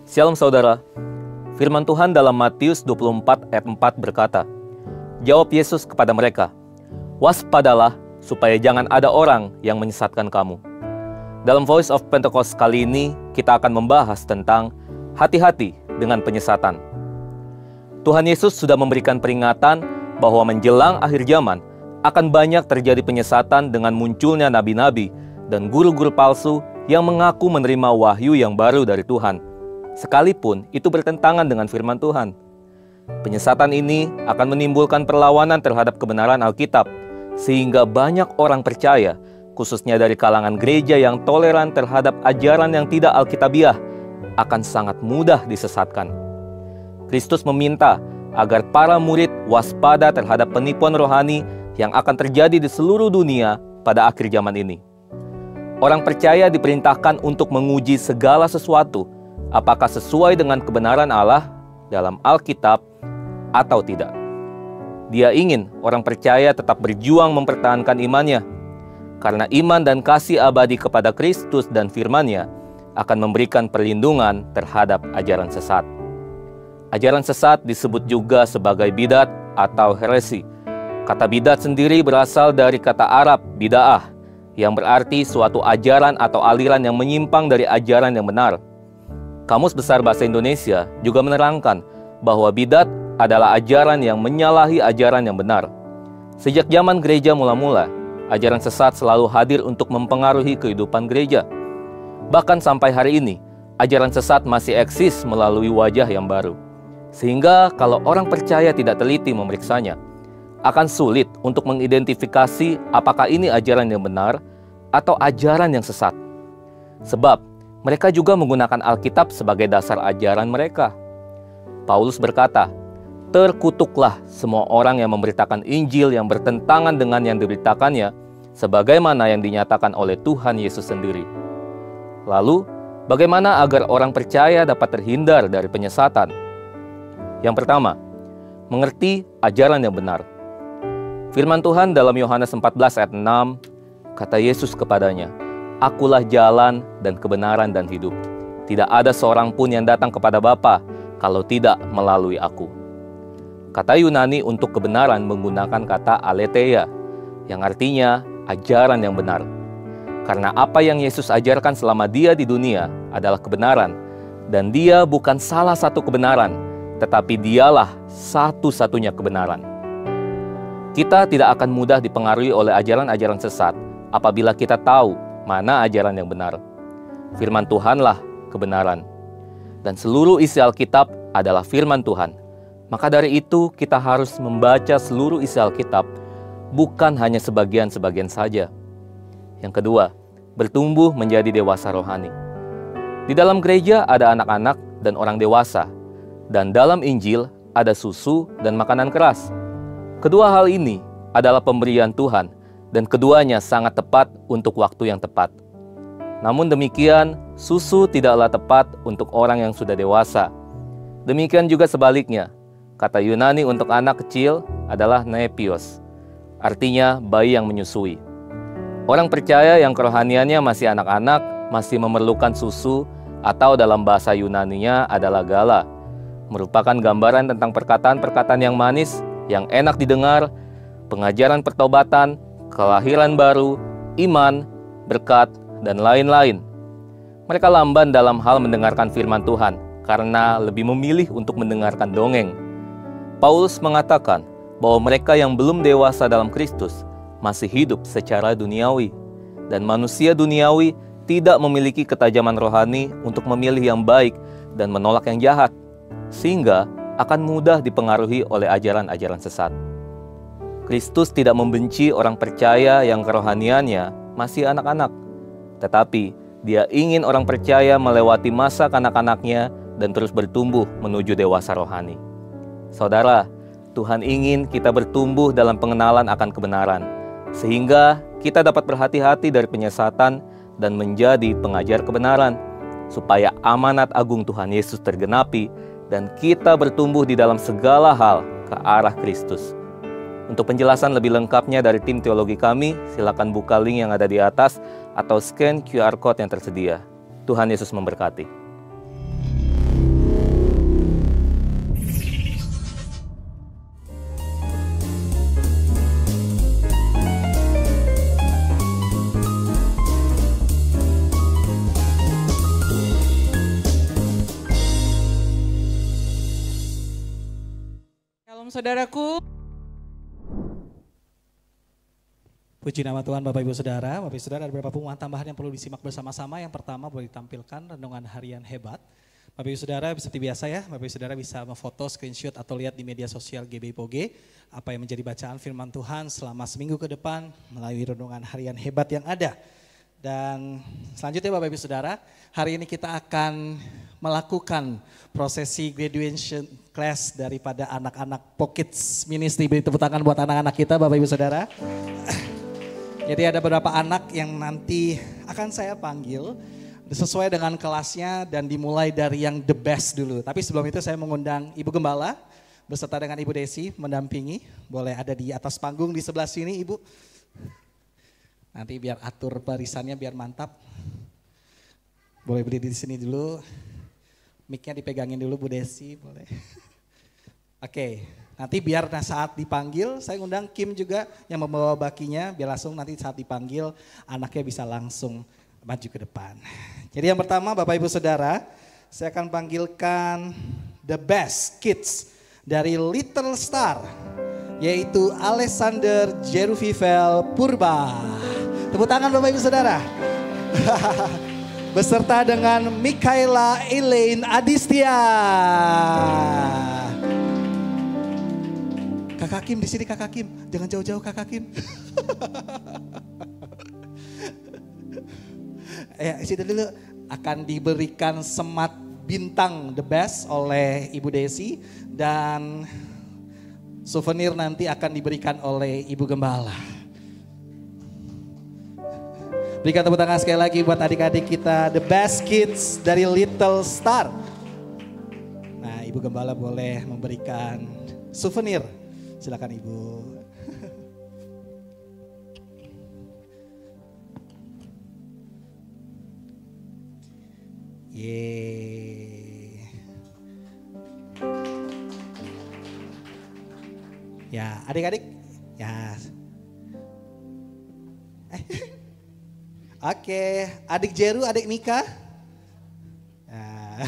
Shalom saudara, firman Tuhan dalam Matius 24 ayat 4 berkata, jawab Yesus kepada mereka, waspadalah supaya jangan ada orang yang menyesatkan kamu. Dalam Voice of Pentecost kali ini, kita akan membahas tentang hati-hati dengan penyesatan. Tuhan Yesus sudah memberikan peringatan bahwa menjelang akhir zaman akan banyak terjadi penyesatan dengan munculnya nabi-nabi dan guru-guru palsu yang mengaku menerima wahyu yang baru dari Tuhan, sekalipun itu bertentangan dengan firman Tuhan. Penyesatan ini akan menimbulkan perlawanan terhadap kebenaran Alkitab, sehingga banyak orang percaya, khususnya dari kalangan gereja yang toleran terhadap ajaran yang tidak alkitabiah, akan sangat mudah disesatkan. Kristus meminta agar para murid waspada terhadap penipuan rohani yang akan terjadi di seluruh dunia pada akhir zaman ini. Orang percaya diperintahkan untuk menguji segala sesuatu, apakah sesuai dengan kebenaran Allah dalam Alkitab atau tidak. Dia ingin orang percaya tetap berjuang mempertahankan imannya, karena iman dan kasih abadi kepada Kristus dan firman-Nya akan memberikan perlindungan terhadap ajaran sesat. Ajaran sesat disebut juga sebagai bidat atau heresi. Kata bidat sendiri berasal dari kata Arab bid'ah, yang berarti suatu ajaran atau aliran yang menyimpang dari ajaran yang benar. Kamus Besar Bahasa Indonesia juga menerangkan bahwa bidat adalah ajaran yang menyalahi ajaran yang benar. Sejak zaman gereja mula-mula, ajaran sesat selalu hadir untuk mempengaruhi kehidupan gereja. Bahkan sampai hari ini, ajaran sesat masih eksis melalui wajah yang baru. Sehingga kalau orang percaya tidak teliti memeriksanya, akan sulit untuk mengidentifikasi apakah ini ajaran yang benar atau ajaran yang sesat. Sebab mereka juga menggunakan Alkitab sebagai dasar ajaran mereka. Paulus berkata, terkutuklah semua orang yang memberitakan Injil yang bertentangan dengan yang diberitakannya, sebagaimana yang dinyatakan oleh Tuhan Yesus sendiri. Lalu, bagaimana agar orang percaya dapat terhindar dari penyesatan? Yang pertama, mengerti ajaran yang benar. Firman Tuhan dalam Yohanes 14 ayat 6, kata Yesus kepadanya, akulah jalan dan kebenaran dan hidup. Tidak ada seorang pun yang datang kepada Bapa kalau tidak melalui aku. Kata Yunani untuk kebenaran menggunakan kata aletheia, yang artinya ajaran yang benar. Karena apa yang Yesus ajarkan selama dia di dunia adalah kebenaran, dan dia bukan salah satu kebenaran, tetapi dialah satu-satunya kebenaran. Kita tidak akan mudah dipengaruhi oleh ajaran-ajaran sesat apabila kita tahu mana ajaran yang benar. Firman Tuhanlah kebenaran. Dan seluruh isi Alkitab adalah firman Tuhan. Maka dari itu kita harus membaca seluruh isi Alkitab, bukan hanya sebagian-sebagian saja. Yang kedua, bertumbuh menjadi dewasa rohani. Di dalam gereja ada anak-anak dan orang dewasa. Dan dalam Injil ada susu dan makanan keras. Kedua hal ini adalah pemberian Tuhan, dan keduanya sangat tepat untuk waktu yang tepat. Namun demikian, susu tidaklah tepat untuk orang yang sudah dewasa. Demikian juga sebaliknya, kata Yunani untuk anak kecil adalah nepios, artinya bayi yang menyusui. Orang percaya yang kerohaniannya masih anak-anak, masih memerlukan susu, atau dalam bahasa Yunaninya adalah gala, merupakan gambaran tentang perkataan-perkataan yang manis, yang enak didengar, pengajaran pertobatan, kelahiran baru, iman, berkat, dan lain-lain. Mereka lamban dalam hal mendengarkan firman Tuhan, karena lebih memilih untuk mendengarkan dongeng. Paulus mengatakan bahwa mereka yang belum dewasa dalam Kristus masih hidup secara duniawi, dan manusia duniawi tidak memiliki ketajaman rohani untuk memilih yang baik dan menolak yang jahat, sehingga akan mudah dipengaruhi oleh ajaran-ajaran sesat. Kristus tidak membenci orang percaya yang kerohaniannya masih anak-anak, tetapi Dia ingin orang percaya melewati masa kanak-kanaknya dan terus bertumbuh menuju dewasa rohani. Saudara, Tuhan ingin kita bertumbuh dalam pengenalan akan kebenaran, sehingga kita dapat berhati-hati dari penyesatan dan menjadi pengajar kebenaran, supaya amanat agung Tuhan Yesus tergenapi dan kita bertumbuh di dalam segala hal ke arah Kristus. Untuk penjelasan lebih lengkapnya dari tim teologi kami, silakan buka link yang ada di atas atau scan QR Code yang tersedia. Tuhan Yesus memberkati. saudaraku. Puji nama Tuhan Bapak Ibu Saudara. Bapak Ibu Saudara, ada beberapa pengumuman tambahan yang perlu disimak bersama-sama. Yang pertama boleh ditampilkan renungan harian hebat. Bapak Ibu Saudara seperti biasa ya, Bapak Ibu Saudara bisa memfoto, screenshot atau lihat di media sosial GBI Poge apa yang menjadi bacaan firman Tuhan selama seminggu ke depan melalui renungan harian hebat yang ada. Dan selanjutnya Bapak Ibu Saudara, hari ini kita akan melakukan prosesi graduation class daripada anak-anak Pockets Ministry. Beri tepuk tangan buat anak-anak kita Bapak Ibu Saudara. Jadi ada beberapa anak yang nanti akan saya panggil sesuai dengan kelasnya dan dimulai dari yang the best dulu. Tapi sebelum itu saya mengundang Ibu Gembala beserta dengan Ibu Desi mendampingi. Boleh ada di atas panggung di sebelah sini Ibu. Nanti biar atur barisannya biar mantap. Boleh berdiri di sini dulu. Mic-nya dipegangin dulu Bu Desi, boleh. Oke, nanti biar saat dipanggil, saya undang Kim juga yang membawa bakinya, biar langsung nanti saat dipanggil anaknya bisa langsung maju ke depan. Jadi yang pertama Bapak Ibu Saudara, saya akan panggilkan the best kids dari Little Star, yaitu Alexander Jeruvivel Purba. Tepuk tangan Bapak Ibu Saudara. Beserta dengan Mikaela Elaine Adistia. Kakak Kim di sini Kakak Kim, jangan jauh-jauh Kakak Kim. Ya, situ dulu akan diberikan semat bintang the best oleh Ibu Desi dan souvenir nanti akan diberikan oleh Ibu Gembala. Berikan tepuk tangan sekali lagi buat adik-adik kita the best kids dari Little Star. Nah, Ibu Gembala boleh memberikan souvenir. Silakan Ibu. Yeay. Ya, adik-adik. Ya. Oke, adik Jeru, adik Mika. Nah.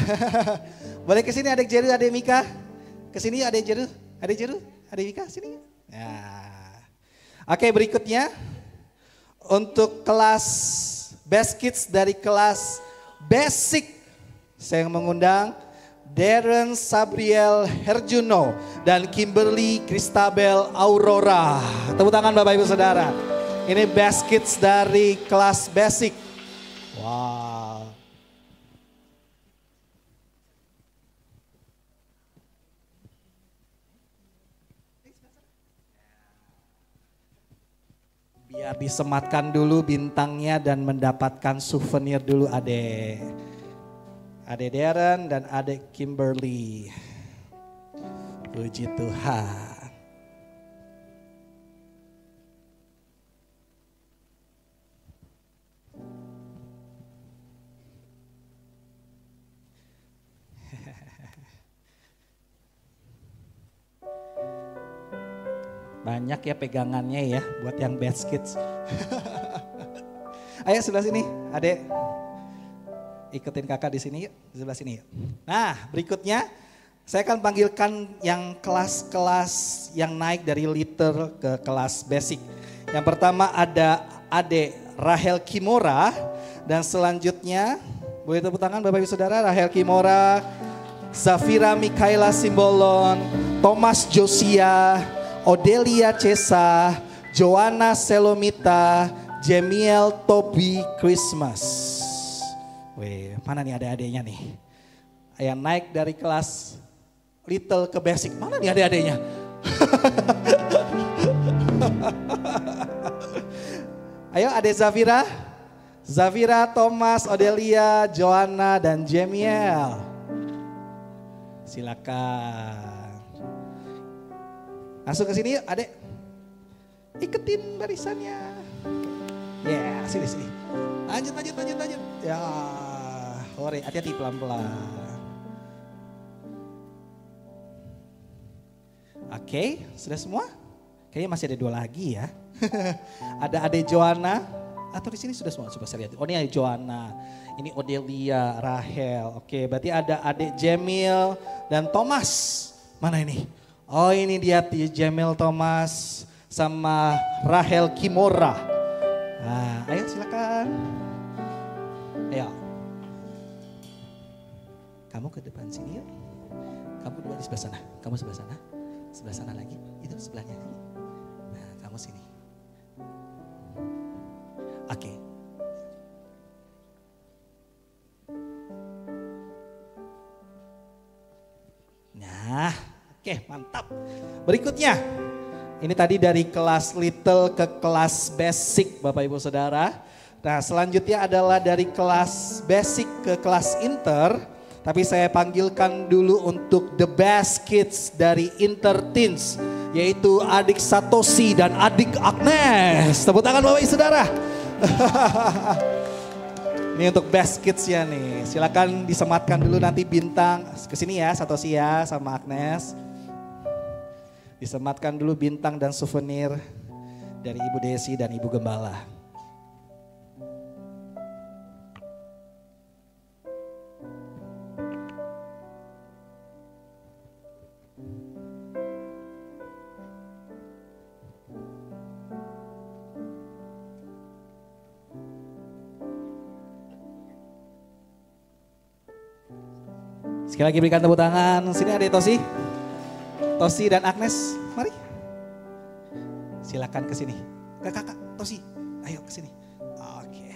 Boleh ke sini adik Jeru, adik Mika. Ke sini adik Jeru, adik Jeru. Ada Mika sini? Ya. Oke, berikutnya untuk kelas Best Kids dari kelas Basic, saya mengundang Darren Sabriel Herjuno dan Kimberly Christabel Aurora. Tepuk tangan Bapak Ibu Saudara. Ini Best Kids dari kelas Basic. Wow. Biar disematkan dulu bintangnya dan mendapatkan souvenir dulu Ade Darren dan Ade Kimberly. Puji Tuhan. Banyak ya pegangannya ya buat yang best kids. Ayo sebelah sini, Adek. Ikutin kakak di sini yuk, di sebelah sini yuk. Nah, berikutnya saya akan panggilkan yang kelas-kelas yang naik dari little ke kelas basic. Yang pertama ada Adek Rahel Kimora dan selanjutnya boleh tepuk tangan Bapak Ibu Saudara, Rahel Kimora, Zafira Mikaela Simbolon, Thomas Josia, Odelia Cesa, Joanna Selomita, Jemiel Tobi Christmas. Wih, mana nih adik-adiknya nih? Yang naik dari kelas little ke basic. Mana nih adik-adiknya? Ayo adik Zafira. Zafira, Thomas, Odelia, Joanna, dan Jemiel. Silakan. Langsung ke sini yuk adek. Ikutin barisannya. Ya, sini. Lanjut. Ya, hore, hati-hati pelan-pelan. Oke, sudah semua? Kayaknya masih ada 2 lagi ya. Ada adek Joanna. Atau di sini sudah semua? Coba saya lihat. Oh ini ada Joanna. Ini Odelia, Rahel. Oke, berarti ada adek Jemil dan Thomas. Mana ini? Oh ini dia Jamel Thomas sama Rahel Kimora. Nah, ayo silakan. Ayo. Kamu ke depan sini yuk. Kamu dua di sebelah sana. Kamu sebelah sana. Sebelah sana lagi. Itu sebelahnya lagi. Nah, kamu sini. Oke. Nah, oke mantap. Berikutnya, ini tadi dari kelas little ke kelas basic Bapak Ibu Saudara. Nah selanjutnya adalah dari kelas basic ke kelas inter. Tapi saya panggilkan dulu untuk the best kids dari Interteens. Yaitu adik Satoshi dan adik Agnes. Tepuk tangan Bapak Ibu Saudara. Ini untuk best kids ya nih. Silakan disematkan dulu nanti bintang. Kesini ya Satoshi ya sama Agnes. Disematkan dulu bintang dan souvenir dari Ibu Desi dan Ibu Gembala. Sekali lagi berikan tepuk tangan. Sini ada Tosi. Tosi dan Agnes, mari. Silakan ke sini. Kakak, Tosi, ayo ke sini. Oke,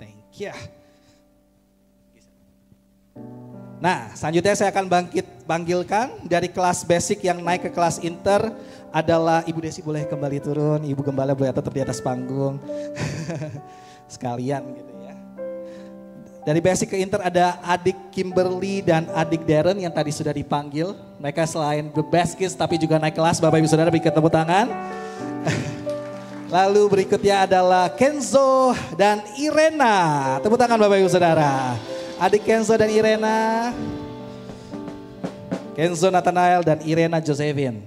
thank you. Nah, selanjutnya saya akan panggilkan dari kelas basic yang naik ke kelas inter adalah Ibu Desi boleh kembali turun, Ibu Gembala boleh tetap di atas panggung. Sekalian gitu ya. Dari basic ke inter ada adik Kimberly dan adik Darren yang tadi sudah dipanggil. Mereka selain the best kids tapi juga naik kelas. Bapak Ibu Saudara berikan tepuk tangan. Lalu berikutnya adalah Kenzo dan Irena. Tepuk tangan Bapak Ibu Saudara. Adik Kenzo dan Irena. Kenzo Nathanael dan Irena Josephine.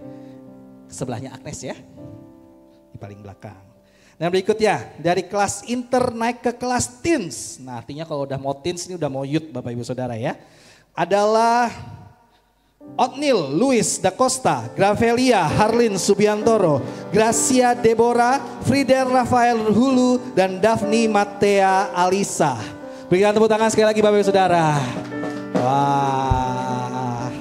Sebelahnya Agnes ya. Di paling belakang. Dan berikutnya dari kelas inter naik ke kelas teens. Nah artinya kalau udah mau teens ini udah mau youth Bapak Ibu Saudara ya. Adalah Otnil Luis da Costa, Gravelia Harlin Subiantoro, Gracia Deborah, Frider Rafael Hulu, dan Daphne Matea Alisa. Berikan tepuk tangan sekali lagi Bapak Ibu Saudara. Wah,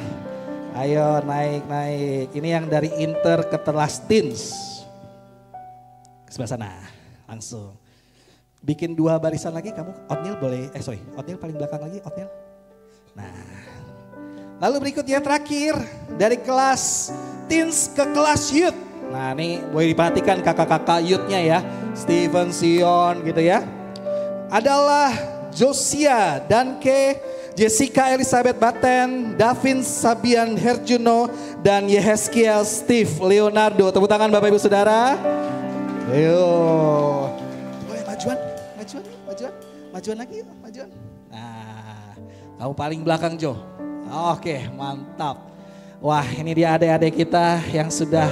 ayo naik. Ini yang dari inter ke kelas teens. Sebelah sana, langsung. Bikin 2 barisan lagi kamu, Otnil boleh, Otnil paling belakang lagi, Otnil. Nah, lalu berikutnya terakhir, dari kelas teens ke kelas youth. Nah ini boleh diperhatikan kakak-kakak youthnya ya, Steven Sion gitu ya. Adalah Josia, Danke, Jessica Elizabeth Baten, Davin Sabian Herjuno, dan Yehezkiel Steve Leonardo. Tepuk tangan Bapak Ibu Saudara. Ayo, boleh majuan lagi yuk, majuan. Nah, kamu paling belakang Jo. Oke, mantap. Wah, ini dia adik-adik kita yang sudah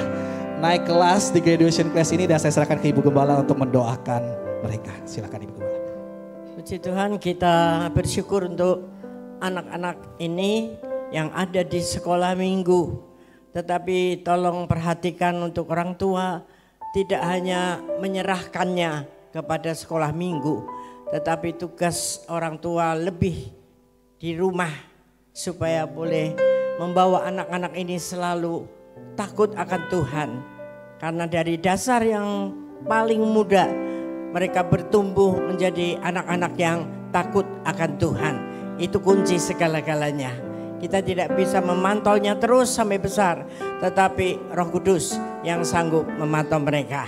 naik kelas di graduation class ini dan saya serahkan ke Ibu Gembala untuk mendoakan mereka. Silakan Ibu Gembala. Puji Tuhan, kita bersyukur untuk anak-anak ini yang ada di sekolah minggu. Tetapi tolong perhatikan untuk orang tua, tidak hanya menyerahkannya kepada sekolah minggu, tetapi tugas orang tua lebih di rumah supaya boleh membawa anak-anak ini selalu takut akan Tuhan. Karena dari dasar yang paling muda mereka bertumbuh menjadi anak-anak yang takut akan Tuhan. Itu kunci segala-galanya. Kita tidak bisa memantaunya terus sampai besar, tetapi Roh Kudus yang sanggup memantau mereka.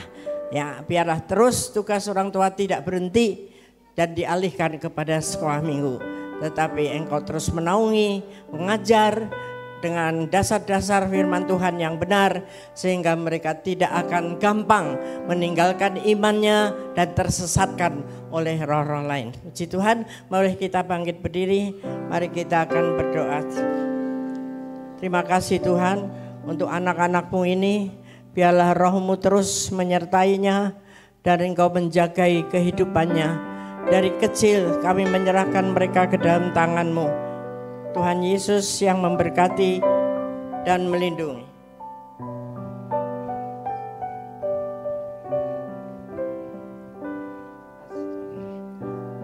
Ya, biarlah terus tugas orang tua tidak berhenti dan dialihkan kepada sekolah minggu. Tetapi engkau terus menaungi, mengajar dengan dasar-dasar firman Tuhan yang benar. Sehingga mereka tidak akan gampang meninggalkan imannya dan tersesatkan oleh roh-roh lain. Puji Tuhan, mari kita bangkit berdiri, mari kita akan berdoa. Terima kasih Tuhan untuk anak-anak-Mu ini, biarlah roh-Mu terus menyertainya dan Engkau menjagai kehidupannya. Dari kecil kami menyerahkan mereka ke dalam tangan-Mu. Tuhan Yesus yang memberkati dan melindungi.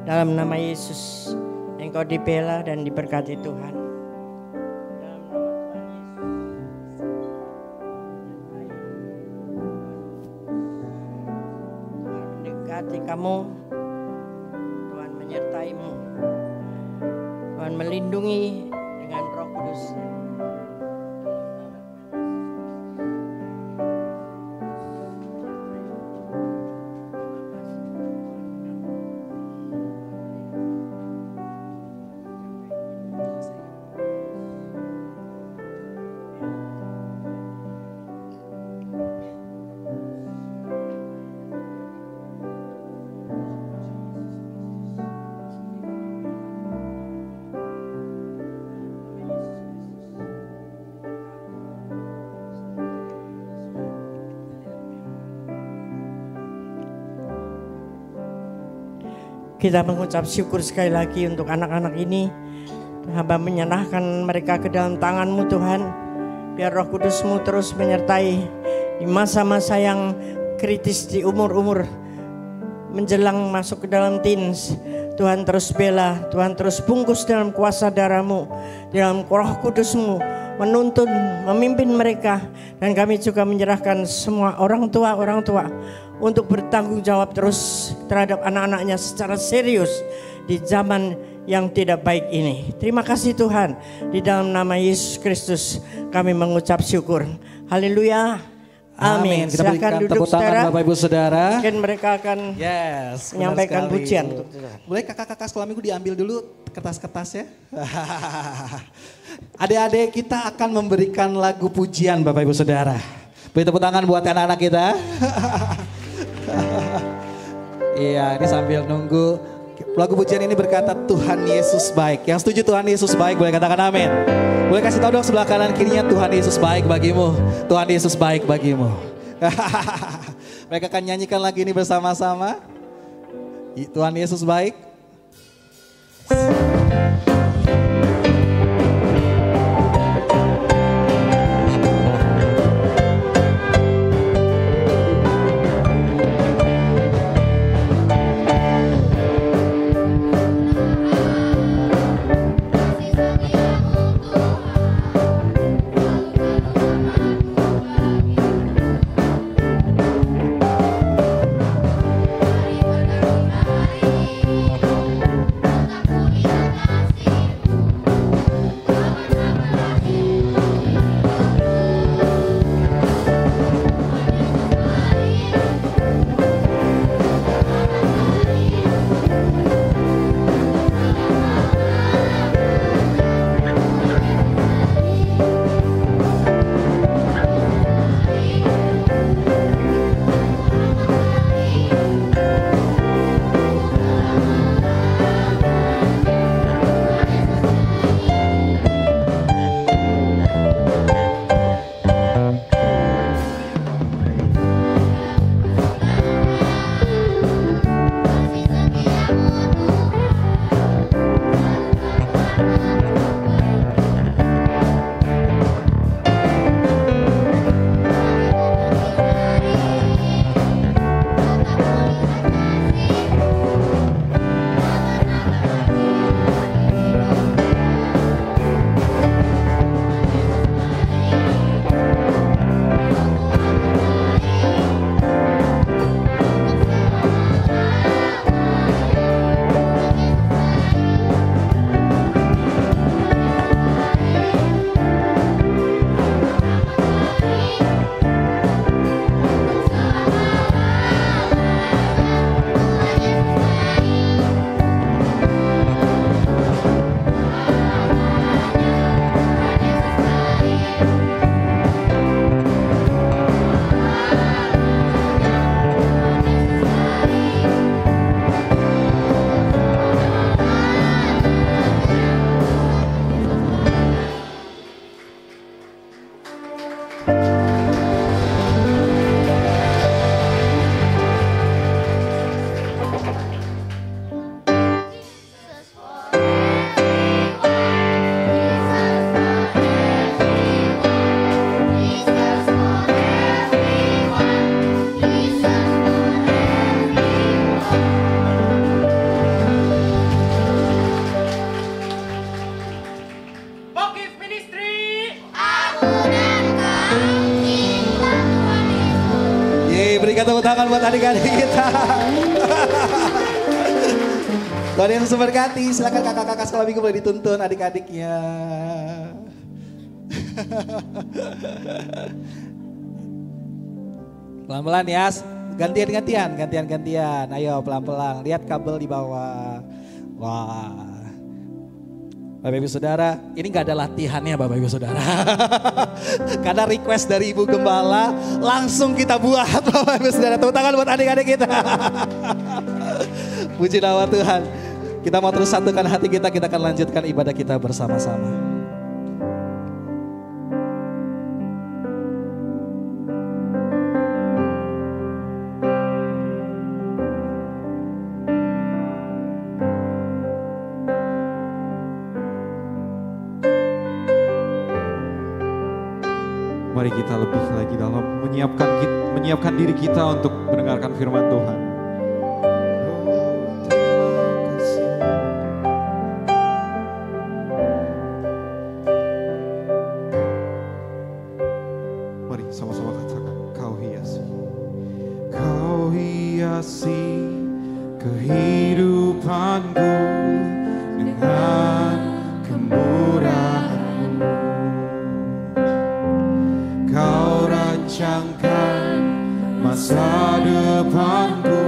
Dalam nama Yesus, Engkau dibela dan diberkati Tuhan. Dalam nama Tuhan Yesus, Tuhan mendekati kamu, Tuhan menyertaimu, Tuhan melindungi dengan Roh Kudus. Kita mengucap syukur sekali lagi untuk anak-anak ini. Hamba menyerahkan mereka ke dalam tangan-Mu Tuhan. Biar Roh Kudus-Mu terus menyertai di masa-masa yang kritis, di umur-umur menjelang masuk ke dalam teens. Tuhan terus bela, Tuhan terus bungkus dalam kuasa darah-Mu, dalam Roh Kudus-Mu, menuntun, memimpin mereka. Dan kami juga menyerahkan semua orang tua untuk bertanggung jawab terus terhadap anak-anaknya secara serius di zaman yang tidak baik ini. Terima kasih Tuhan, di dalam nama Yesus Kristus kami mengucap syukur. Haleluya. Amin. Kita berikan Silakan tepuk duduk tangan saudara. Bapak Ibu Saudara. Mungkin mereka akan menyampaikan pujian untuk Tuhan. Boleh kakak-kakak sekolah minggu diambil dulu kertas-kertasnya. Adik-adik kita akan memberikan lagu pujian Bapak Ibu Saudara. Beri tepuk tangan buat anak-anak kita. Iya, ini sambil nunggu. Lagu pujian ini berkata Tuhan Yesus baik. Yang setuju Tuhan Yesus baik boleh katakan amin. Boleh kasih tahu dong sebelah kanan kirinya, Tuhan Yesus baik bagimu. Tuhan Yesus baik bagimu. Mereka akan nyanyikan lagu ini bersama-sama. Tuhan Yesus baik. Hari tangan buat adik-adik kita. Tuhan Yesus memberkati. Silakan kakak-kakak sekolah minggu boleh dituntun adik-adiknya. Pelan-pelan ya. Gantian. Ayo pelan-pelan. Lihat kabel di bawah. Wah. Bapak Ibu Saudara, ini gak ada latihannya Bapak Ibu Saudara. Karena request dari Ibu Gembala, langsung kita buat Bapak Ibu Saudara. Tepuk tangan buat adik-adik kita. Puji nama Tuhan. Kita mau terus satukan hati kita akan lanjutkan ibadah kita bersama-sama. Mari kita lebih lagi dalam menyiapkan diri kita untuk mendengarkan firman Tuhan. Mari sama-sama katakan, Kau hiasi. Kau hiasi kehidupanku dengan kemurahan-Mu. Kau rancangkan masa depanku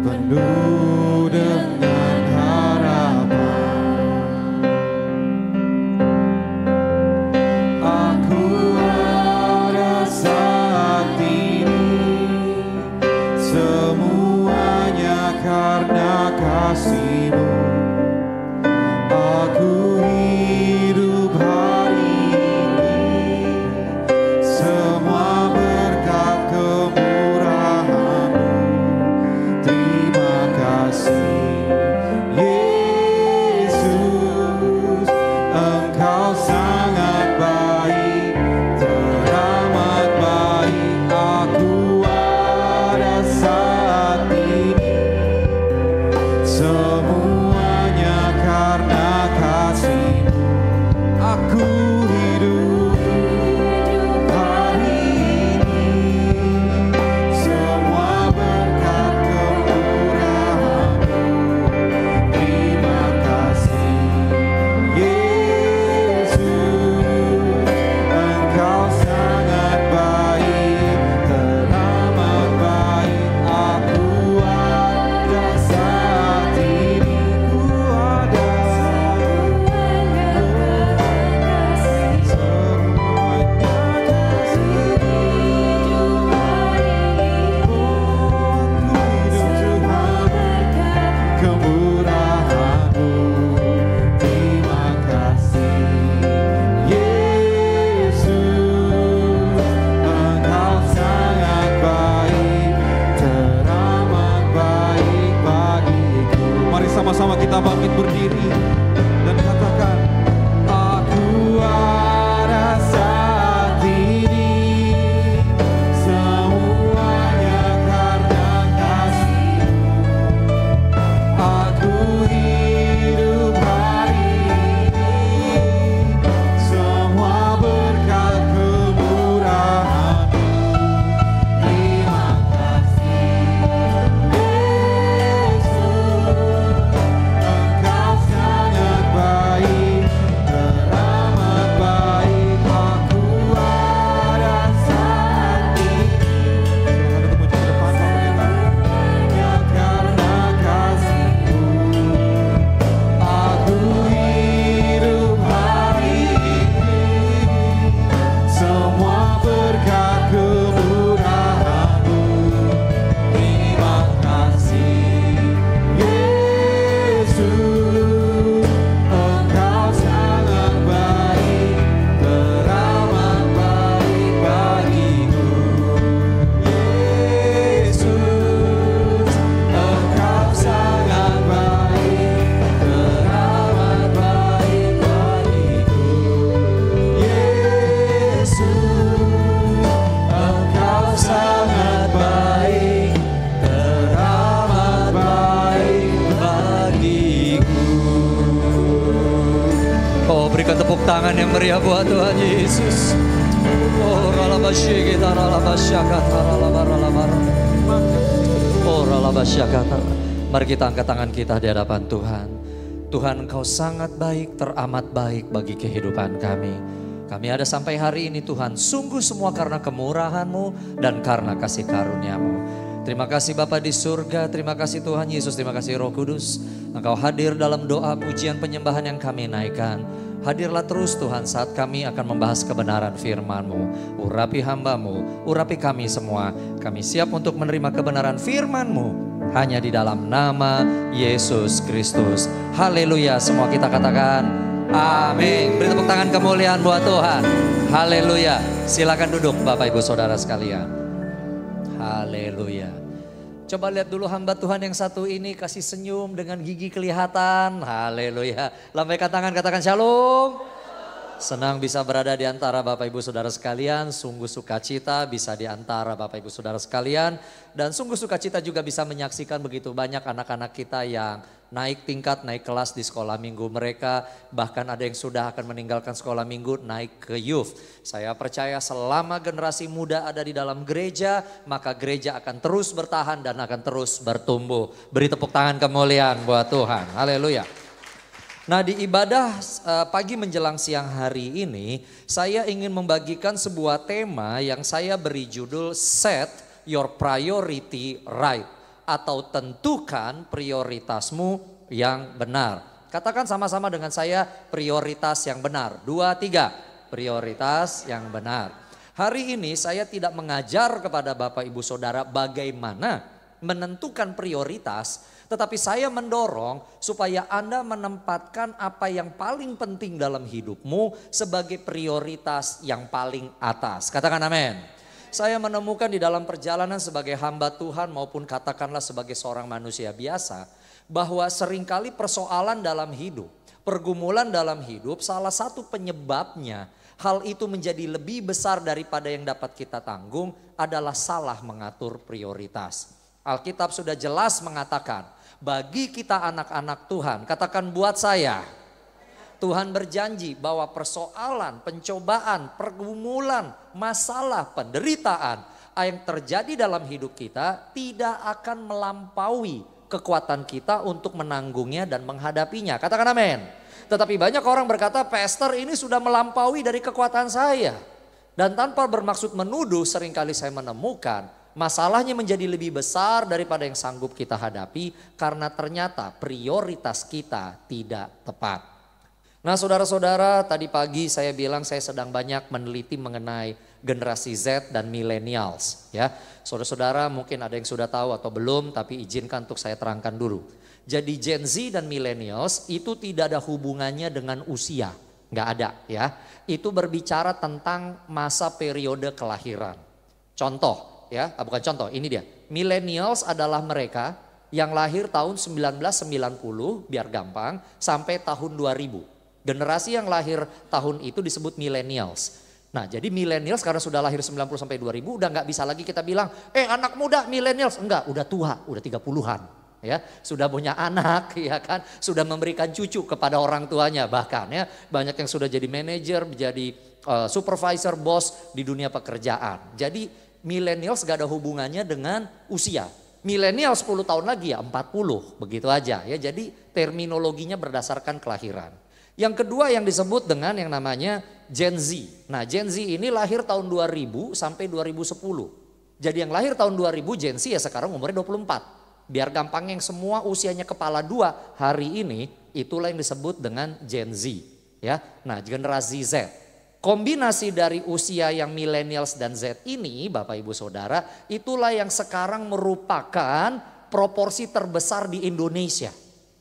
penuh dengan harapan. Aku ada saat ini, semuanya karena kasih-Mu. Aku hidup hari ini, semua berkat kemurahan-Mu. Terima kasih Yesus, Engkau sangat baik, teramat baik. Aku ada saat ini, semuanya karena kasih-Mu. Aku hidup hari ini, semua berkat kemurahan-Mu. Terima kasih Yesus, Engkau sangat baik, teramat baik. Aku ada saat ini, ku ada semuanya kasih-Mu. Kemurahan-Mu. Terima kasih Yesus, Engkau sangat baik, teramat baik bagiku. Mari sama-sama kita bangkit berdiri dan katakan, aku ada saat ini, semuanya karena kasih-Mu. Aku hidup hari ini, semua berkat kemurahan-Mu. Terima kasih Yesus, Engkau sangat baik, teramat baik. Aku ada saat ini. Silakan untuk maju ke depan, Pak Pendeta. Hanya karena kasih-Mu. Aku hidup hari ini, semua berkat kemurahan-Mu. Terima kasih Yesus, Engkau sangat baik, teramat baik bagiku. Yesus, Engkau sangat baik, teramat baik bagiku. Yesus, Engkau sangat baik, teramat baik bagiku. Oh, berikan tepuk tangan yang meriah buat Tuhan Yesus. Oh, ralabashi kita ralabasyaka ralabar. semangat. Oh ralabasyakata. Mari kita angkat tangan kita di hadapan Tuhan. Tuhan, Engkau sangat baik, teramat baik bagi kehidupan kami. Kami ada sampai hari ini Tuhan, sungguh semua karena kemurahan-Mu dan karena kasih karunia-Mu. Terima kasih Bapa di surga, terima kasih Tuhan Yesus, terima kasih Roh Kudus. Engkau hadir dalam doa, pujian, penyembahan yang kami naikkan. Hadirlah terus Tuhan saat kami akan membahas kebenaran firman-Mu. Urapi hamba-Mu, urapi kami semua. Kami siap untuk menerima kebenaran firman-Mu. Hanya di dalam nama Yesus Kristus. Haleluya, semua kita katakan amin. Beri tepuk tangan kemuliaan buat Tuhan. Haleluya. Silakan duduk Bapak Ibu Saudara sekalian. Haleluya. Coba lihat dulu hamba Tuhan yang satu ini, kasih senyum dengan gigi kelihatan. Haleluya. Lambaikan tangan, katakan shalom. Senang bisa berada di antara Bapak Ibu Saudara sekalian. Sungguh sukacita bisa di antara Bapak Ibu Saudara sekalian. Dan sungguh sukacita juga bisa menyaksikan begitu banyak anak-anak kita yang naik tingkat, naik kelas di sekolah minggu mereka. Bahkan ada yang sudah akan meninggalkan sekolah minggu, naik ke youth. Saya percaya selama generasi muda ada di dalam gereja, maka gereja akan terus bertahan dan akan terus bertumbuh. Beri tepuk tangan kemuliaan buat Tuhan. Haleluya. Nah, di ibadah pagi menjelang siang hari ini, saya ingin membagikan sebuah tema yang saya beri judul Set Your Priority Right, atau tentukan prioritasmu yang benar. Katakan sama-sama dengan saya, prioritas yang benar. 2, 3, prioritas yang benar. Hari ini saya tidak mengajar kepada Bapak Ibu Saudara bagaimana menentukan prioritas, tetapi saya mendorong supaya Anda menempatkan apa yang paling penting dalam hidupmu sebagai prioritas yang paling atas. Katakan amin. Saya menemukan di dalam perjalanan sebagai hamba Tuhan maupun katakanlah sebagai seorang manusia biasa, bahwa seringkali persoalan dalam hidup, pergumulan dalam hidup, salah satu penyebabnya hal itu menjadi lebih besar daripada yang dapat kita tanggung adalah salah mengatur prioritas. Alkitab sudah jelas mengatakan, bagi kita anak-anak Tuhan, katakan buat saya, Tuhan berjanji bahwa persoalan, pencobaan, pergumulan, masalah, penderitaan yang terjadi dalam hidup kita tidak akan melampaui kekuatan kita untuk menanggungnya dan menghadapinya. Katakan amin. Tetapi banyak orang berkata, Pastor ini sudah melampaui dari kekuatan saya. Dan tanpa bermaksud menuduh, seringkali saya menemukan masalahnya menjadi lebih besar daripada yang sanggup kita hadapi karena ternyata prioritas kita tidak tepat. Nah saudara-saudara, tadi pagi saya bilang saya sedang banyak meneliti mengenai generasi Z dan millennials. Ya, saudara-saudara mungkin ada yang sudah tahu atau belum, tapi izinkan untuk saya terangkan dulu. Jadi Gen Z dan millennials itu tidak ada hubungannya dengan usia, nggak ada ya. Itu berbicara tentang masa periode kelahiran. Contoh. Ya, bukan contoh, ini dia. Millennials adalah mereka yang lahir tahun 1990, biar gampang, sampai tahun 2000. Generasi yang lahir tahun itu disebut millennials. Nah, jadi millennials karena sudah lahir 90 sampai 2000 udah nggak bisa lagi kita bilang, anak muda millennials. Enggak, udah tua, udah 30-an. Ya, sudah punya anak, ya kan, sudah memberikan cucu kepada orang tuanya, bahkan ya banyak yang sudah jadi manajer, menjadi supervisor, bos di dunia pekerjaan. Jadi millennials gak ada hubungannya dengan usia. Millennial 10 tahun lagi ya 40, begitu aja ya. Jadi terminologinya berdasarkan kelahiran. Yang kedua yang disebut dengan yang namanya Gen Z. Nah Gen Z ini lahir tahun 2000 sampai 2010. Jadi yang lahir tahun 2000 Gen Z ya sekarang umurnya 24. Biar gampang yang semua usianya kepala 2 hari ini, itulah yang disebut dengan Gen Z. Ya, nah generasi Z. Kombinasi dari usia yang millennials dan Z ini Bapak Ibu Saudara, itulah yang sekarang merupakan proporsi terbesar di Indonesia.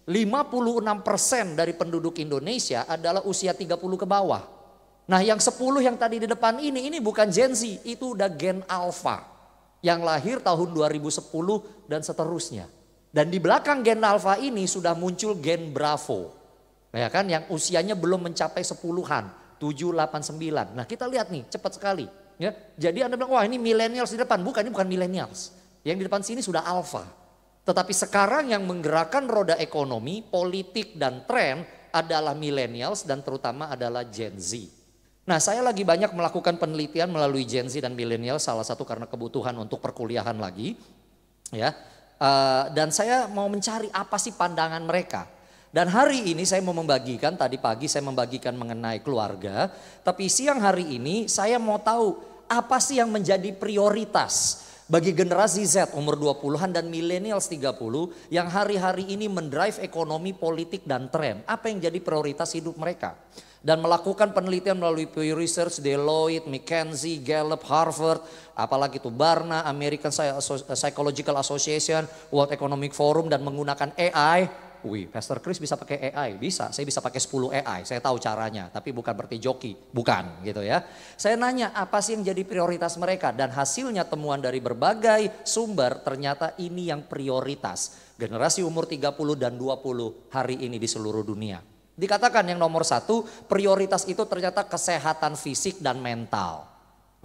56% dari penduduk Indonesia adalah usia 30 ke bawah. Nah yang 10 yang tadi di depan ini bukan Gen Z, itu udah Gen Alpha. Yang lahir tahun 2010 dan seterusnya. Dan di belakang Gen Alpha ini sudah muncul Gen Bravo. Ya kan, yang usianya belum mencapai 10-an. 7, 8, 9. Nah kita lihat nih cepat sekali. Ya. Jadi Anda bilang wah ini millennials di depan. Bukan, ini bukan millennials. Yang di depan sini sudah alpha. Tetapi sekarang yang menggerakkan roda ekonomi, politik dan tren adalah millennials dan terutama adalah Gen Z. Nah saya lagi banyak melakukan penelitian melalui Gen Z dan millennials. Salah satu karena kebutuhan untuk perkuliahan lagi. Ya, dan saya mau mencari apa sih pandangan mereka. Dan hari ini saya mau membagikan, tadi pagi saya membagikan mengenai keluarga. Tapi siang hari ini saya mau tahu apa sih yang menjadi prioritas bagi generasi Z umur 20-an dan millennials 30 yang hari-hari ini mendrive ekonomi, politik dan tren. Apa yang jadi prioritas hidup mereka. Dan melakukan penelitian melalui Pew Research, Deloitte, McKinsey, Gallup, Harvard, apalagi itu Barna, American Psychological Association, World Economic Forum dan menggunakan AI. Wih, Pastor Chris bisa pakai AI, bisa. Saya bisa pakai 10 AI, saya tahu caranya. Tapi bukan berarti joki, bukan gitu ya. Saya nanya apa sih yang jadi prioritas mereka. Dan hasilnya temuan dari berbagai sumber ternyata ini yang prioritas. Generasi umur 30 dan 20 hari ini di seluruh dunia. Dikatakan yang nomor 1 prioritas itu ternyata kesehatan fisik dan mental.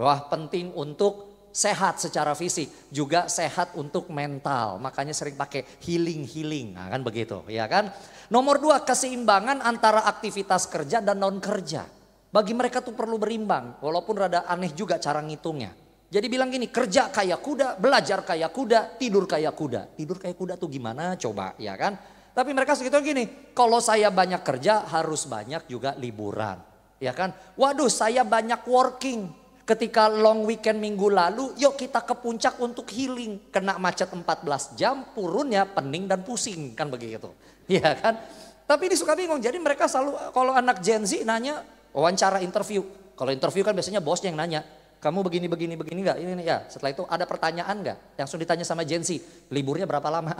Wah, penting untuk sehat secara fisik, juga sehat untuk mental. Makanya sering pakai healing, nah kan begitu, ya kan. Nomor 2 keseimbangan antara aktivitas kerja dan non kerja. Bagi mereka tuh perlu berimbang, walaupun rada aneh juga cara ngitungnya. Jadi bilang gini, kerja kayak kuda, belajar kayak kuda, tidur kayak kuda. Tidur kayak kuda tuh gimana coba, ya kan. Tapi mereka segitu gini, kalau saya banyak kerja harus banyak juga liburan. Ya kan, waduh saya banyak working. Ketika long weekend minggu lalu, yuk kita ke puncak untuk healing. Kena macet 14 jam, turunnya pening dan pusing, kan begitu. Ya kan, tapi ini suka bingung. Jadi mereka selalu, kalau anak Gen Z nanya, wawancara interview. Kalau interview kan biasanya bosnya yang nanya, kamu begini enggak? Ini ya. Setelah itu ada pertanyaan enggak? Langsung ditanya sama Gen Z, liburnya berapa lama?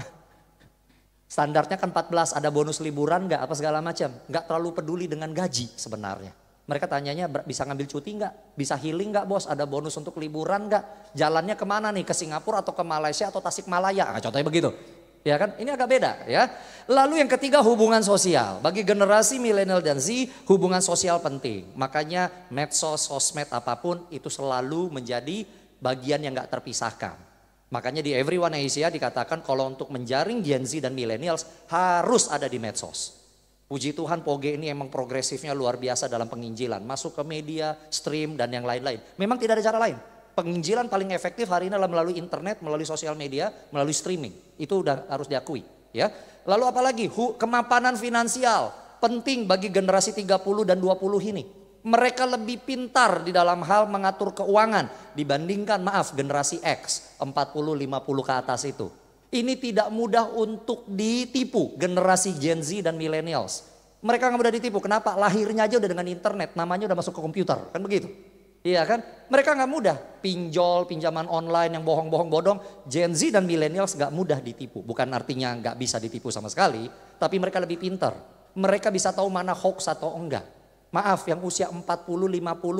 Standarnya kan 14, ada bonus liburan enggak apa segala macam. Enggak terlalu peduli dengan gaji sebenarnya. Mereka tanyanya bisa ngambil cuti enggak? Bisa healing enggak bos? Ada bonus untuk liburan enggak? Jalannya kemana nih? Ke Singapura atau ke Malaysia atau Tasikmalaya? Nah, contohnya begitu. Ya kan, ini agak beda ya. Lalu yang ketiga hubungan sosial. Bagi generasi milenial dan Z, hubungan sosial penting. Makanya medsos, sosmed apapun itu selalu menjadi bagian yang gak terpisahkan. Makanya di Everyone Asia dikatakan kalau untuk menjaring Gen Z dan millennials harus ada di medsos. Puji Tuhan Poge ini emang progresifnya luar biasa dalam penginjilan. Masuk ke media, stream dan yang lain-lain. Memang tidak ada cara lain. Penginjilan paling efektif hari ini adalah melalui internet, melalui sosial media, melalui streaming. Itu udah harus diakui. Ya. Lalu apalagi kemapanan finansial penting bagi generasi 30 dan 20 ini. Mereka lebih pintar di dalam hal mengatur keuangan dibandingkan generasi X 40-50 ke atas itu. Ini tidak mudah untuk ditipu generasi Gen Z dan millennials. Mereka nggak mudah ditipu. Kenapa? Lahirnya aja udah dengan internet, namanya udah masuk ke komputer, kan begitu. Iya kan? Mereka nggak mudah. Pinjol, pinjaman online yang bohong-bohong bodong. Gen Z dan millennials nggak mudah ditipu. Bukan artinya nggak bisa ditipu sama sekali, tapi mereka lebih pintar. Mereka bisa tahu mana hoax atau enggak. Maaf, yang usia 40-50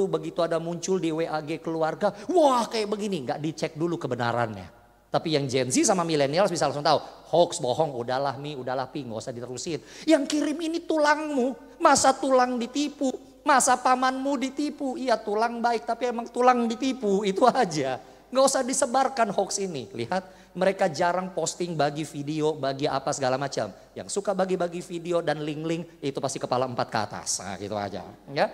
begitu ada muncul di WAG keluarga, wah kayak begini, nggak dicek dulu kebenarannya. Tapi yang Gen Z sama millennials bisa langsung tahu, hoax, bohong, udahlah Mi, udahlah Pi, nggak usah diterusin. Yang kirim ini tulangmu, masa tulang ditipu, masa pamanmu ditipu, iya tulang baik tapi emang tulang ditipu, itu aja. Nggak usah disebarkan hoax ini. Lihat, mereka jarang posting bagi video, bagi apa segala macam. Yang suka bagi-bagi video dan link-link itu pasti kepala 4 ke atas. Nah gitu aja. Ya.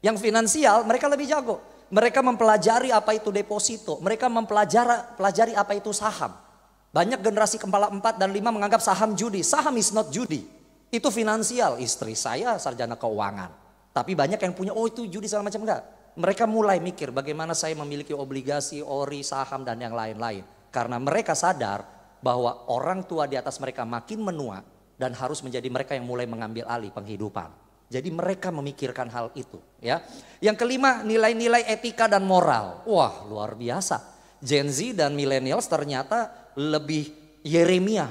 Yang finansial mereka lebih jago. Mereka mempelajari apa itu deposito. Mereka mempelajari apa itu saham. Banyak generasi kepala 4 dan 5 menganggap saham judi. Saham is not judi. Itu finansial. Istri saya sarjana keuangan. Tapi banyak yang punya, oh itu judi segala macam enggak. Mereka mulai mikir bagaimana saya memiliki obligasi, ori, saham dan yang lain-lain. Karena mereka sadar bahwa orang tua di atas mereka makin menua dan harus menjadi mereka yang mulai mengambil alih penghidupan. Jadi mereka memikirkan hal itu. Ya. Yang kelima, nilai-nilai etika dan moral. Wah luar biasa. Gen Z dan millennials ternyata lebih Yeremia,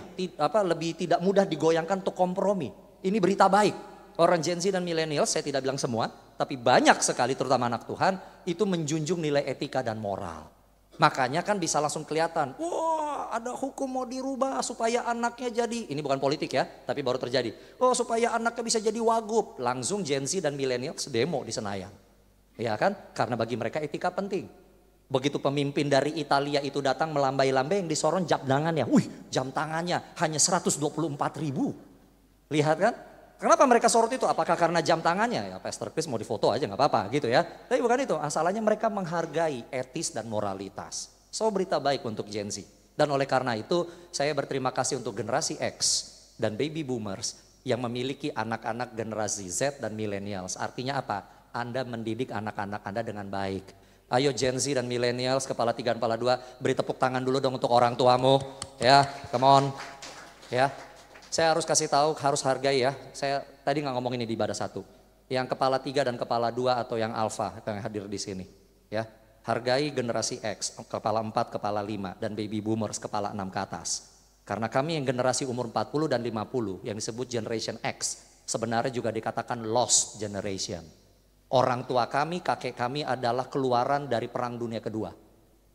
lebih tidak mudah digoyangkan untuk kompromi. Ini berita baik. Orang Gen Z dan millennials, saya tidak bilang semua, tapi banyak sekali terutama anak Tuhan, itu menjunjung nilai etika dan moral. Makanya kan bisa langsung kelihatan, wah ada hukum mau dirubah supaya anaknya jadi, ini bukan politik ya, tapi baru terjadi. Oh supaya anaknya bisa jadi wagub, langsung Gen Z dan millennials demo di Senayan. Ya kan, karena bagi mereka etika penting. Begitu pemimpin dari Italia itu datang melambai-lambai yang disorong jam tangannya, jam tangannya hanya 124.000. Lihat kan? Kenapa mereka sorot itu? Apakah karena jam tangannya? Ya Pastor Chris mau difoto aja nggak apa-apa gitu ya. Tapi bukan itu, asalnya mereka menghargai etis dan moralitas. So berita baik untuk Gen Z. Dan oleh karena itu saya berterima kasih untuk generasi X dan baby boomers yang memiliki anak-anak generasi Z dan millennials. Artinya apa? Anda mendidik anak-anak Anda dengan baik. Ayo Gen Z dan millennials, kepala 3 dan kepala 2, beri tepuk tangan dulu dong untuk orang tuamu. Ya, come on. Ya, saya harus kasih tahu, harus hargai ya. Saya tadi nggak ngomong ini di ibadah 1. Yang kepala 3 dan kepala 2 atau yang alfa yang hadir di sini. Ya, hargai generasi X, kepala 4, kepala 5, dan baby boomers kepala 6 ke atas. Karena kami yang generasi umur 40 dan 50 yang disebut generation X sebenarnya juga dikatakan lost generation. Orang tua kami, kakek kami adalah keluaran dari Perang Dunia Kedua.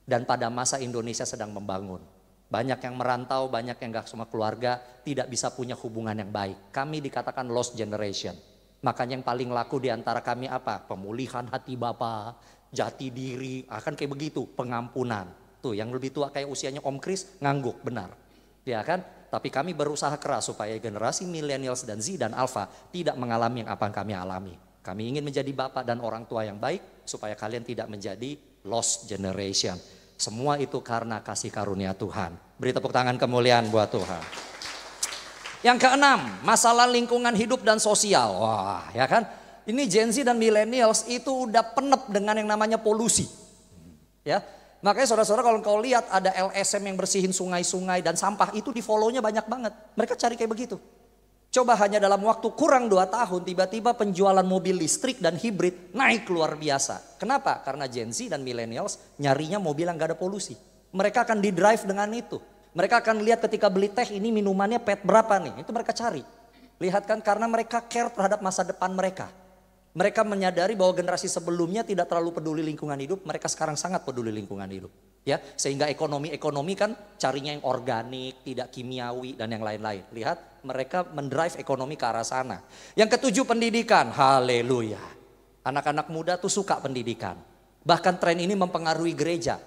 Dan pada masa Indonesia sedang membangun. Banyak yang merantau, banyak yang gak semua keluarga tidak bisa punya hubungan yang baik. Kami dikatakan lost generation. Makanya yang paling laku di antara kami apa? Pemulihan hati Bapa, jati diri, akan kayak begitu, pengampunan. Tuh yang lebih tua kayak usianya Om Kris ngangguk, benar. Ya kan? Tapi kami berusaha keras supaya generasi millennials dan Z dan alpha tidak mengalami yang apa yang kami alami. Kami ingin menjadi bapak dan orang tua yang baik supaya kalian tidak menjadi lost generation. Semua itu karena kasih karunia Tuhan. Beri tepuk tangan kemuliaan buat Tuhan. Yang keenam, masalah lingkungan hidup dan sosial. Wah, ya kan? Ini Gen Z dan millennials itu udah penep dengan yang namanya polusi. Ya. Makanya saudara-saudara kalau kau lihat ada LSM yang bersihin sungai-sungai dan sampah itu di follow-nya banyak banget. Mereka cari kayak begitu. Coba hanya dalam waktu kurang 2 tahun tiba-tiba penjualan mobil listrik dan hibrid naik luar biasa. Kenapa? Karena Gen Z dan millennials nyarinya mobil yang gak ada polusi. Mereka akan di-drive dengan itu. Mereka akan lihat ketika beli teh ini minumannya PET berapa nih. Itu mereka cari. Lihat kan karena mereka care terhadap masa depan mereka. Mereka menyadari bahwa generasi sebelumnya tidak terlalu peduli lingkungan hidup, mereka sekarang sangat peduli lingkungan hidup. Ya, sehingga ekonomi kan carinya yang organik, tidak kimiawi dan yang lain-lain. Lihat, mereka mendrive ekonomi ke arah sana. Yang ketujuh, pendidikan. Haleluya. Anak-anak muda tuh suka pendidikan. Bahkan tren ini mempengaruhi gereja.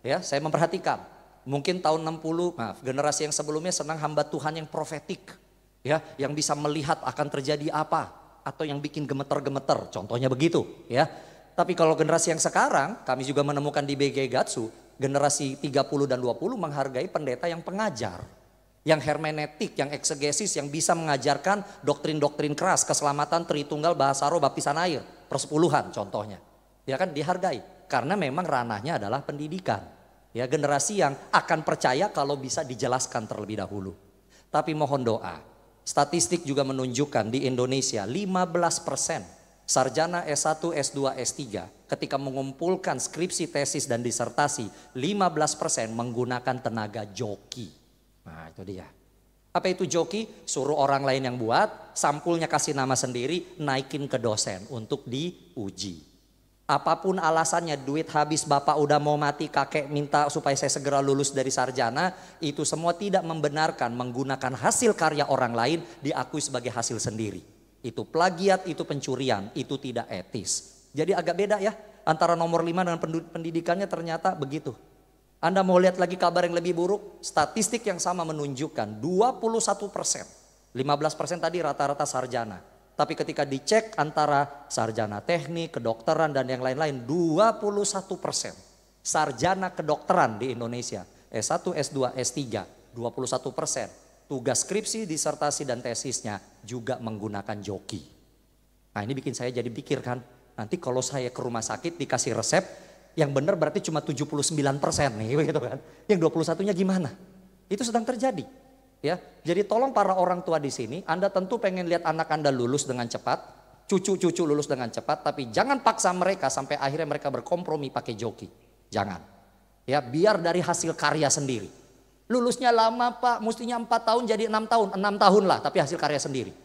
Ya, saya memperhatikan. Mungkin tahun 60, generasi yang sebelumnya senang hamba Tuhan yang profetik. Ya, yang bisa melihat akan terjadi apa. Atau yang bikin gemeter-gemeter, contohnya begitu ya. Tapi kalau generasi yang sekarang, kami juga menemukan di BG Gatsu, generasi 30 dan 20 menghargai pendeta yang pengajar. Yang hermeneutik, yang eksegesis, yang bisa mengajarkan doktrin-doktrin keras, keselamatan, Tritunggal, bahasa roh, baptisan air, persepuluhan contohnya. Ya kan dihargai, karena memang ranahnya adalah pendidikan. Ya, generasi yang akan percaya kalau bisa dijelaskan terlebih dahulu. Tapi mohon doa. Statistik juga menunjukkan di Indonesia 15% sarjana S1, S2, S3 ketika mengumpulkan skripsi, tesis dan disertasi 15% menggunakan tenaga joki. Nah itu dia. Apa itu joki? Suruh orang lain yang buat, sampulnya kasih nama sendiri, naikin ke dosen untuk diuji. Apapun alasannya, duit habis, bapak udah mau mati, kakek minta supaya saya segera lulus dari sarjana. Itu semua tidak membenarkan menggunakan hasil karya orang lain diakui sebagai hasil sendiri. Itu plagiat, itu pencurian, itu tidak etis. Jadi agak beda ya antara nomor 5 dengan pendidikannya ternyata begitu. Anda mau lihat lagi kabar yang lebih buruk? Statistik yang sama menunjukkan 21%. 15% tadi rata-rata sarjana. Tapi ketika dicek antara sarjana teknik, kedokteran dan yang lain-lain 21%. Sarjana kedokteran di Indonesia S1, S2, S3 21%. Tugas skripsi, disertasi dan tesisnya juga menggunakan joki. Nah ini bikin saya jadi pikir kan. Nanti kalau saya ke rumah sakit dikasih resep yang benar berarti cuma 79% nih gitu kan. Yang 21-nya gimana? Itu sedang terjadi. Ya, jadi tolong para orang tua di sini, Anda tentu pengen lihat anak Anda lulus dengan cepat, cucu-cucu lulus dengan cepat, tapi jangan paksa mereka sampai akhirnya mereka berkompromi pakai joki. Jangan. Ya, biar dari hasil karya sendiri. Lulusnya lama Pak, mestinya 4 tahun jadi 6 tahun, 6 tahun lah, tapi hasil karya sendiri.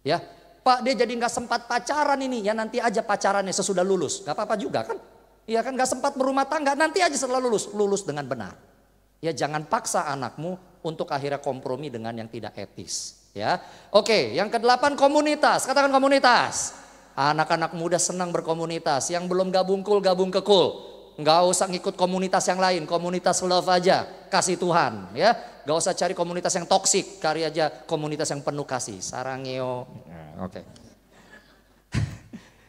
Ya, Pak dia jadi nggak sempat pacaran ini, ya nanti aja pacarannya sesudah lulus, nggak apa-apa juga kan? Iya kan nggak sempat berumah tangga, nanti aja setelah lulus dengan benar. Ya jangan paksa anakmu untuk akhirnya kompromi dengan yang tidak etis. Ya, oke. Yang ke-8 komunitas. Katakan komunitas. Anak-anak muda senang berkomunitas. Yang belum gabung ke cool. Nggak usah ngikut komunitas yang lain. Komunitas love aja. Kasih Tuhan. Ya, nggak usah cari komunitas yang toksik. Cari aja komunitas yang penuh kasih. Sarangeo. Oke.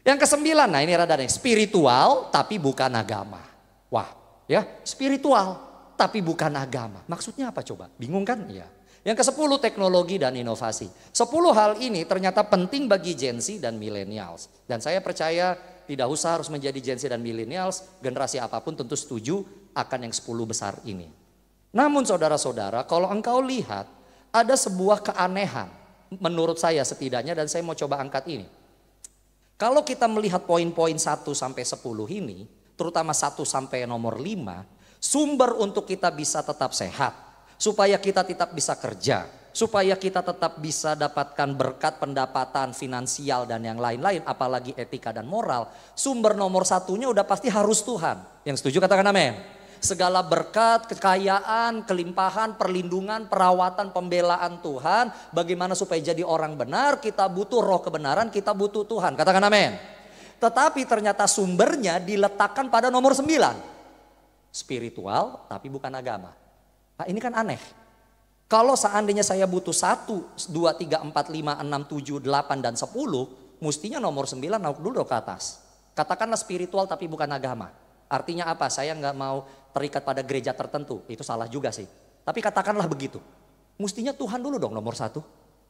Yang ke-9. Nah ini rada nih. Spiritual tapi bukan agama. Wah, ya spiritual. tapi bukan agama. Maksudnya apa coba? Bingung kan? Iya. Yang ke-10 teknologi dan inovasi. 10 hal ini ternyata penting bagi Gen Z dan millennials. Dan saya percaya tidak usah harus menjadi Gen Z dan millennials, generasi apapun tentu setuju akan yang 10 besar ini. Namun saudara-saudara, kalau engkau lihat ada sebuah keanehan menurut saya setidaknya, dan saya mau coba angkat ini. Kalau kita melihat poin-poin 1 sampai 10 ini, terutama 1 sampai nomor 5, sumber untuk kita bisa tetap sehat, supaya kita tetap bisa kerja, supaya kita tetap bisa dapatkan berkat pendapatan finansial dan yang lain-lain, apalagi etika dan moral. Sumber nomor 1-nya udah pasti harus Tuhan. Yang setuju katakan amin. Segala berkat, kekayaan, kelimpahan, perlindungan, perawatan, pembelaan Tuhan. Bagaimana supaya jadi orang benar, kita butuh roh kebenaran, kita butuh Tuhan. Katakan amin. Tetapi ternyata sumbernya diletakkan pada nomor 9. Spiritual tapi bukan agama. Nah, ini kan aneh. Kalau seandainya saya butuh 1, 2, 3, 4, 5, 6, 7, 8, dan 10. Mestinya nomor 9 naik dulu ke atas. Katakanlah spiritual tapi bukan agama. Artinya apa? Saya nggak mau terikat pada gereja tertentu. Itu salah juga sih. Tapi katakanlah begitu. Mestinya Tuhan dulu dong nomor 1.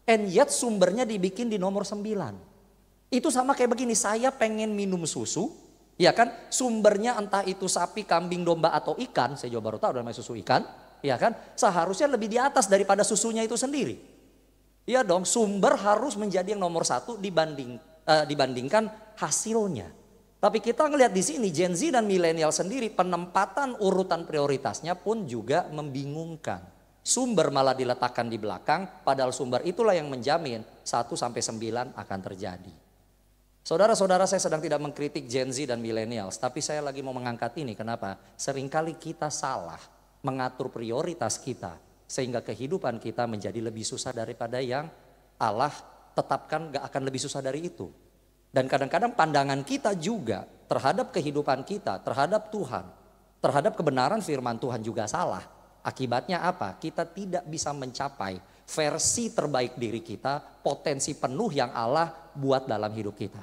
And yet sumbernya dibikin di nomor 9. Itu sama kayak begini. Saya pengen minum susu. Ya kan? Sumbernya entah itu sapi, kambing, domba, atau ikan. Saya juga baru tahu namanya susu ikan. Ya kan, seharusnya lebih di atas daripada susunya itu sendiri. Ya dong, sumber harus menjadi yang nomor 1 dibandingkan hasilnya. Tapi kita ngelihat di sini Gen Z dan milenial sendiri, penempatan urutan prioritasnya pun juga membingungkan. Sumber malah diletakkan di belakang, padahal sumber itulah yang menjamin 1 sampai 9 akan terjadi. Saudara-saudara, saya sedang tidak mengkritik Gen Z dan millennials, tapi saya lagi mau mengangkat ini. Kenapa? Seringkali kita salah mengatur prioritas kita sehingga kehidupan kita menjadi lebih susah daripada yang Allah tetapkan, gak akan lebih susah dari itu. Dan kadang-kadang pandangan kita juga terhadap kehidupan kita, terhadap Tuhan, terhadap kebenaran firman Tuhan juga salah. Akibatnya apa? Kita tidak bisa mencapai versi terbaik diri kita, potensi penuh yang Allah buat dalam hidup kita.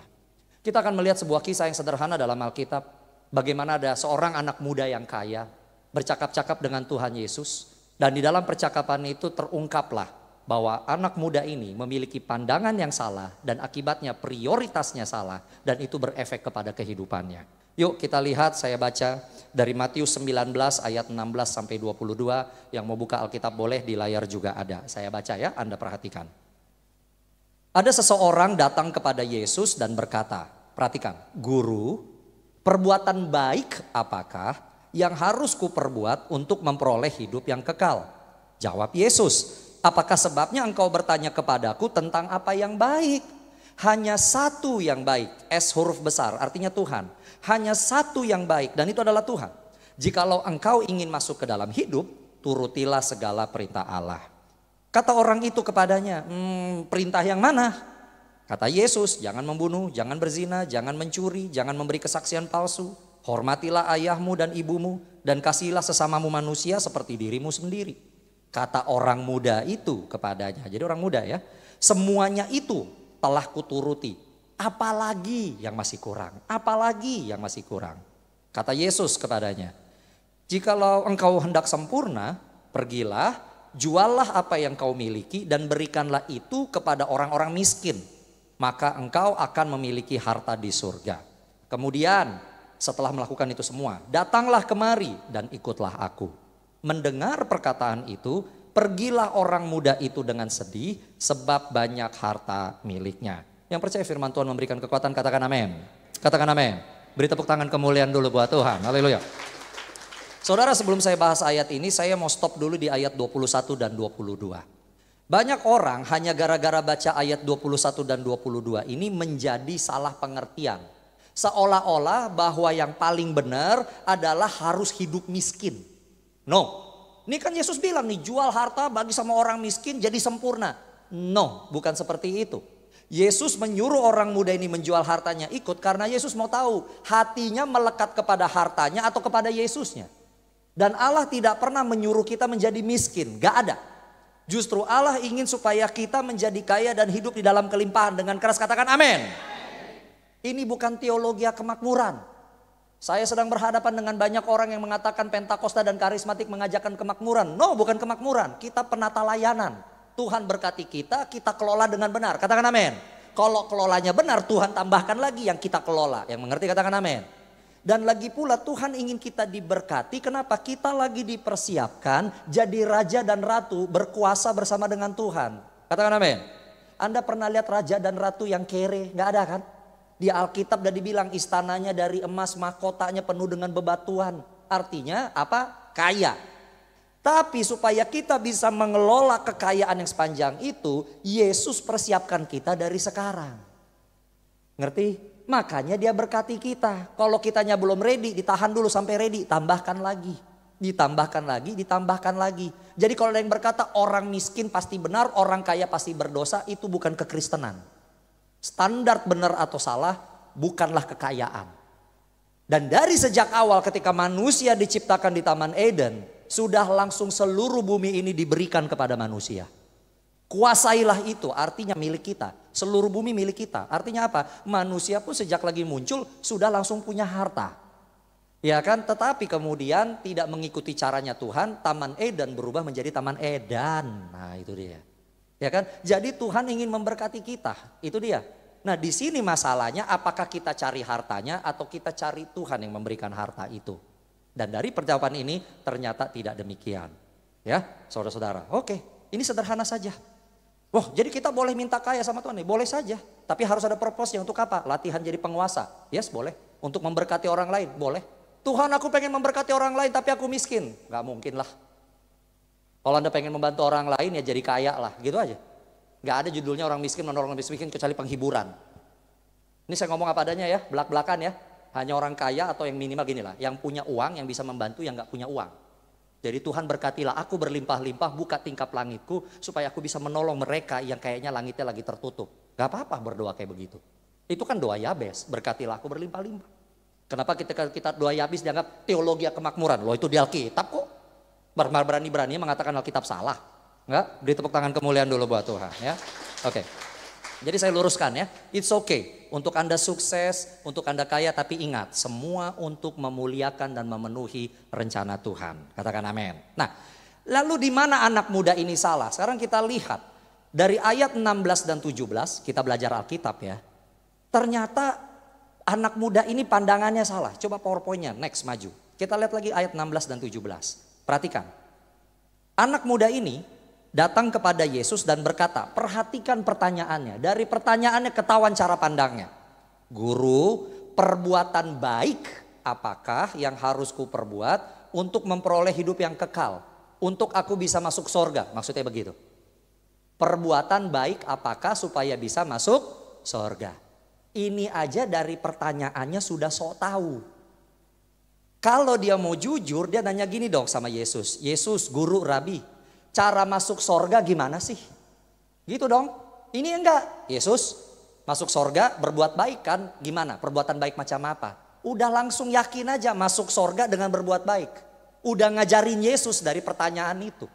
Kita akan melihat sebuah kisah yang sederhana dalam Alkitab. Bagaimana ada seorang anak muda yang kaya bercakap-cakap dengan Tuhan Yesus, dan di dalam percakapan itu terungkaplah bahwa anak muda ini memiliki pandangan yang salah dan akibatnya prioritasnya salah, dan itu berefek kepada kehidupannya. Yuk kita lihat, saya baca dari Matius 19 ayat 16 sampai 22. Yang mau buka Alkitab boleh, di layar juga ada. Saya baca ya, Anda perhatikan. Ada seseorang datang kepada Yesus dan berkata, perhatikan, Guru, perbuatan baik apakah yang harus kuperbuat untuk memperoleh hidup yang kekal? Jawab Yesus, apakah sebabnya engkau bertanya kepadaku tentang apa yang baik? Hanya satu yang baik, S huruf besar, artinya Tuhan. Hanya satu yang baik, dan itu adalah Tuhan. Jikalau engkau ingin masuk ke dalam hidup, turutilah segala perintah Allah. Kata orang itu kepadanya, perintah yang mana? Kata Yesus, jangan membunuh, jangan berzina, jangan mencuri, jangan memberi kesaksian palsu. Hormatilah ayahmu dan ibumu, dan kasihilah sesamamu manusia seperti dirimu sendiri. Kata orang muda itu kepadanya, jadi orang muda ya, semuanya itu telah kuturuti. Apalagi yang masih kurang? Apalagi yang masih kurang? Kata Yesus kepadanya, jikalau engkau hendak sempurna, pergilah, juallah apa yang kau miliki dan berikanlah itu kepada orang-orang miskin. Maka engkau akan memiliki harta di surga. Kemudian setelah melakukan itu semua, datanglah kemari dan ikutlah aku. Mendengar perkataan itu, pergilah orang muda itu dengan sedih sebab banyak harta miliknya. Yang percaya firman Tuhan memberikan kekuatan, katakan amin. Katakan amin. Beri tepuk tangan kemuliaan dulu buat Tuhan. Haleluya. Saudara, sebelum saya bahas ayat ini, saya mau stop dulu di ayat 21 dan 22. Banyak orang hanya gara-gara baca ayat 21 dan 22 ini menjadi salah pengertian. Seolah-olah bahwa yang paling benar adalah harus hidup miskin. No, ini kan Yesus bilang nih, jual harta bagi sama orang miskin jadi sempurna. No, bukan seperti itu. Yesus menyuruh orang muda ini menjual hartanya ikut karena Yesus mau tahu hatinya melekat kepada hartanya atau kepada Yesusnya. Dan Allah tidak pernah menyuruh kita menjadi miskin, gak ada. Justru Allah ingin supaya kita menjadi kaya dan hidup di dalam kelimpahan. Dengan keras katakan amin. Ini bukan teologi kemakmuran. Saya sedang berhadapan dengan banyak orang yang mengatakan Pentakosta dan karismatik mengajarkan kemakmuran. No, bukan kemakmuran. Kita penata layanan. Tuhan berkati kita, kita kelola dengan benar. Katakan amin. Kalau kelolanya benar, Tuhan tambahkan lagi yang kita kelola. Yang mengerti katakan amin. Dan lagi pula Tuhan ingin kita diberkati. Kenapa? Kita lagi dipersiapkan jadi raja dan ratu berkuasa bersama dengan Tuhan. Katakan amin. Anda pernah lihat raja dan ratu yang kere? Gak ada kan? Di Alkitab udah dibilang istananya dari emas, mahkotanya penuh dengan bebatuan. Artinya apa? Kaya. Tapi supaya kita bisa mengelola kekayaan yang sepanjang itu, Yesus persiapkan kita dari sekarang. Ngerti? Makanya dia berkati kita. Kalau kitanya belum ready, ditahan dulu sampai ready. Tambahkan lagi. Ditambahkan lagi, ditambahkan lagi. Jadi kalau ada yang berkata orang miskin pasti benar, orang kaya pasti berdosa, itu bukan kekristenan. Standar benar atau salah bukanlah kekayaan. Dan dari sejak awal ketika manusia diciptakan di Taman Eden, sudah langsung seluruh bumi ini diberikan kepada manusia. Kuasailah itu, artinya milik kita. Seluruh bumi milik kita. Artinya apa? Manusia pun sejak lagi muncul sudah langsung punya harta. Ya kan? Tetapi kemudian tidak mengikuti caranya Tuhan, Taman Eden berubah menjadi Taman Edan. Nah, itu dia. Ya kan? Jadi Tuhan ingin memberkati kita. Itu dia. Nah, di sini masalahnya apakah kita cari hartanya atau kita cari Tuhan yang memberikan harta itu. Dan dari perjawaban ini ternyata tidak demikian. Ya, saudara-saudara. Oke, ini sederhana saja. Wah, jadi kita boleh minta kaya sama Tuhan nih, boleh saja. Tapi harus ada purpose-nya untuk apa? Latihan jadi penguasa. Yes, boleh. Untuk memberkati orang lain, boleh. Tuhan, aku pengen memberkati orang lain tapi aku miskin. Gak mungkin lah. Kalau Anda pengen membantu orang lain ya jadi kaya lah, gitu aja. Gak ada judulnya orang miskin menolong orang miskin kecuali penghiburan. Ini saya ngomong apa adanya ya, belak-belakan ya. Hanya orang kaya atau yang minimal gini lah, yang punya uang yang bisa membantu yang gak punya uang. Jadi Tuhan berkatilah aku berlimpah-limpah, buka tingkap langitku supaya aku bisa menolong mereka yang kayaknya langitnya lagi tertutup. Gak apa-apa berdoa kayak begitu. Itu kan doa Yabes, berkatilah aku berlimpah-limpah. Kenapa kita doa Yabes dianggap teologi kemakmuran? Loh itu di Alkitab kok. Berani-berani mengatakan Alkitab salah. Enggak? Beri tepuk tangan kemuliaan dulu buat Tuhan ya. Oke. Jadi saya luruskan ya, it's okay untuk Anda sukses, untuk Anda kaya, tapi ingat semua untuk memuliakan dan memenuhi rencana Tuhan. Katakan amin. Nah, lalu di mana anak muda ini salah? Sekarang kita lihat dari ayat 16 dan 17, kita belajar Alkitab ya. Ternyata anak muda ini pandangannya salah. Coba PowerPoint-nya, next maju. Kita lihat lagi ayat 16 dan 17. Perhatikan. Anak muda ini datang kepada Yesus dan berkata, perhatikan pertanyaannya. Dari pertanyaannya ketahuan cara pandangnya. Guru, perbuatan baik apakah yang harus kuperbuat untuk memperoleh hidup yang kekal? Untuk aku bisa masuk sorga, maksudnya begitu. Perbuatan baik apakah supaya bisa masuk sorga? Ini aja dari pertanyaannya sudah sok tahu. Kalau dia mau jujur, dia nanya gini dong sama Yesus. Yesus, guru, rabi, cara masuk sorga gimana sih? Gitu dong. Ini enggak. Yesus masuk sorga berbuat baik kan? Gimana? Perbuatan baik macam apa? Udah langsung yakin aja masuk sorga dengan berbuat baik. Udah ngajarin Yesus dari pertanyaan itu.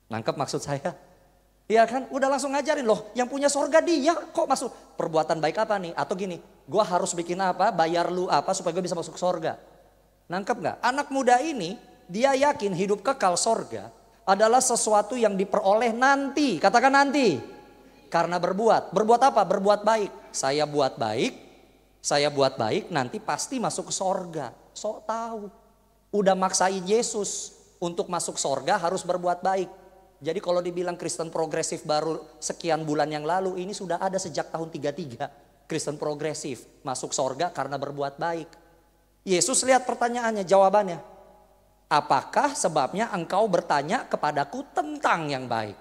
Nangkep maksud saya? Iya kan? Udah langsung ngajarin loh. Yang punya sorga dia kok masuk. Perbuatan baik apa nih? Atau gini, gua harus bikin apa? Bayar lu apa supaya gue bisa masuk sorga? Nangkep gak? Anak muda ini dia yakin hidup kekal sorga adalah sesuatu yang diperoleh nanti. Katakan nanti. Karena berbuat. Berbuat apa? Berbuat baik. Saya buat baik nanti pasti masuk ke sorga. Sok tahu. Udah maksain Yesus untuk masuk sorga harus berbuat baik. Jadi kalau dibilang Kristen progresif baru sekian bulan yang lalu, ini sudah ada sejak tahun 33. Kristen progresif masuk sorga karena berbuat baik. Yesus lihat pertanyaannya, jawabannya. Apakah sebabnya engkau bertanya kepadaku tentang yang baik?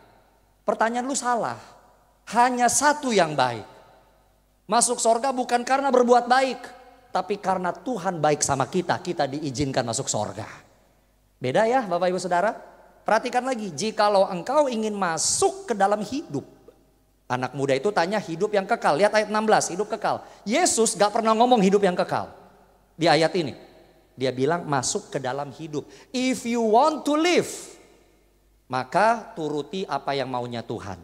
Pertanyaan lu salah. Hanya satu yang baik. Masuk sorga bukan karena berbuat baik. Tapi karena Tuhan baik sama kita, kita diizinkan masuk sorga. Beda ya Bapak Ibu Saudara? Perhatikan lagi, jikalau engkau ingin masuk ke dalam hidup. Anak muda itu tanya hidup yang kekal. Lihat ayat 16, hidup kekal. Yesus gak pernah ngomong hidup yang kekal. Di ayat ini. Dia bilang masuk ke dalam hidup. If you want to live, maka turuti apa yang maunya Tuhan.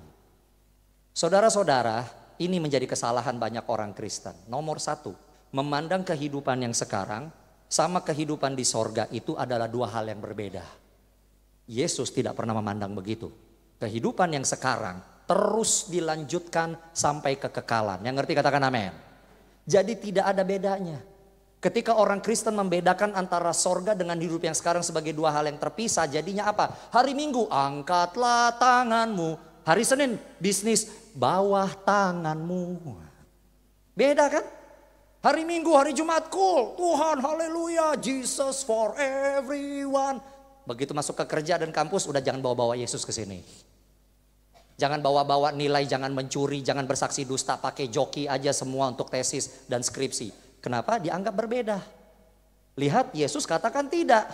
Saudara-saudara, ini menjadi kesalahan banyak orang Kristen. Nomor satu, memandang kehidupan yang sekarang sama kehidupan di sorga itu adalah dua hal yang berbeda. Yesus tidak pernah memandang begitu. Kehidupan yang sekarang terus dilanjutkan sampai kekekalan. Yang ngerti katakan amin. Jadi tidak ada bedanya. Ketika orang Kristen membedakan antara sorga dengan hidup yang sekarang sebagai dua hal yang terpisah, jadinya apa? Hari Minggu, angkatlah tanganmu. Hari Senin, bisnis, bawah tanganmu. Beda kan? Hari Minggu, hari Jumat, cool. Tuhan, haleluya, Jesus for everyone. Begitu masuk ke kerja dan kampus, udah jangan bawa-bawa Yesus ke sini. Jangan bawa-bawa nilai, jangan mencuri, jangan bersaksi dusta, pakai joki aja semua untuk tesis dan skripsi. Kenapa? Dianggap berbeda. Lihat, Yesus katakan tidak.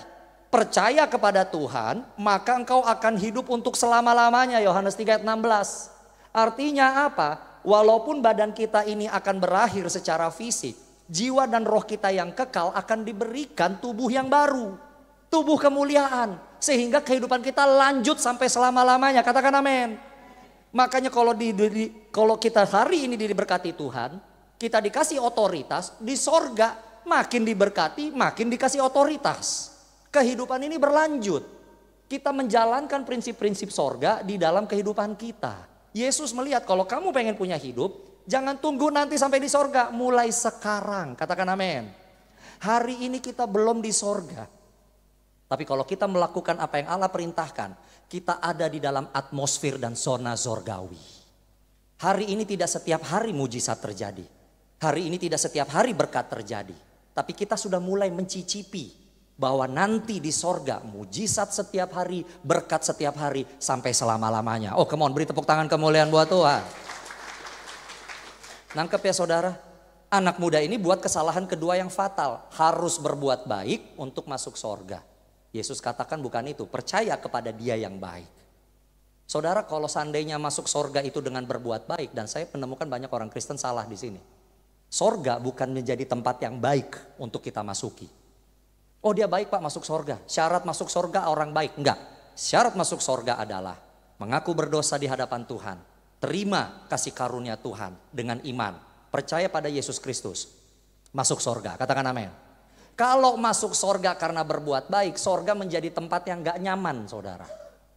Percaya kepada Tuhan, maka engkau akan hidup untuk selama-lamanya. Yohanes 3 ayat 16. Artinya apa? Walaupun badan kita ini akan berakhir secara fisik, jiwa dan roh kita yang kekal akan diberikan tubuh yang baru. Tubuh kemuliaan. Sehingga kehidupan kita lanjut sampai selama-lamanya. Katakan amin. Makanya kalau kita hari ini diberkati Tuhan, kita dikasih otoritas, di sorga makin diberkati, makin dikasih otoritas. Kehidupan ini berlanjut. Kita menjalankan prinsip-prinsip sorga di dalam kehidupan kita. Yesus melihat kalau kamu pengen punya hidup, jangan tunggu nanti sampai di sorga. Mulai sekarang, katakan amin. Hari ini kita belum di sorga. Tapi kalau kita melakukan apa yang Allah perintahkan, kita ada di dalam atmosfer dan zona sorgawi. Hari ini tidak setiap hari mujizat terjadi. Hari ini tidak setiap hari berkat terjadi. Tapi kita sudah mulai mencicipi bahwa nanti di sorga mujizat setiap hari, berkat setiap hari sampai selama-lamanya. Oh come on, beri tepuk tangan kemuliaan buat Tuhan. Nangkep ya saudara? Anak muda ini buat kesalahan kedua yang fatal. Harus berbuat baik untuk masuk sorga. Yesus katakan bukan itu, percaya kepada Dia yang baik. Saudara, kalau seandainya masuk sorga itu dengan berbuat baik, dan saya menemukan banyak orang Kristen salah di sini. Sorga bukan menjadi tempat yang baik untuk kita masuki. Oh dia baik Pak masuk sorga. Syarat masuk sorga orang baik. Enggak. Syarat masuk sorga adalah mengaku berdosa di hadapan Tuhan. Terima kasih karunia Tuhan dengan iman. Percaya pada Yesus Kristus. Masuk sorga. Katakan amin. Kalau masuk sorga karena berbuat baik, sorga menjadi tempat yang gak nyaman saudara.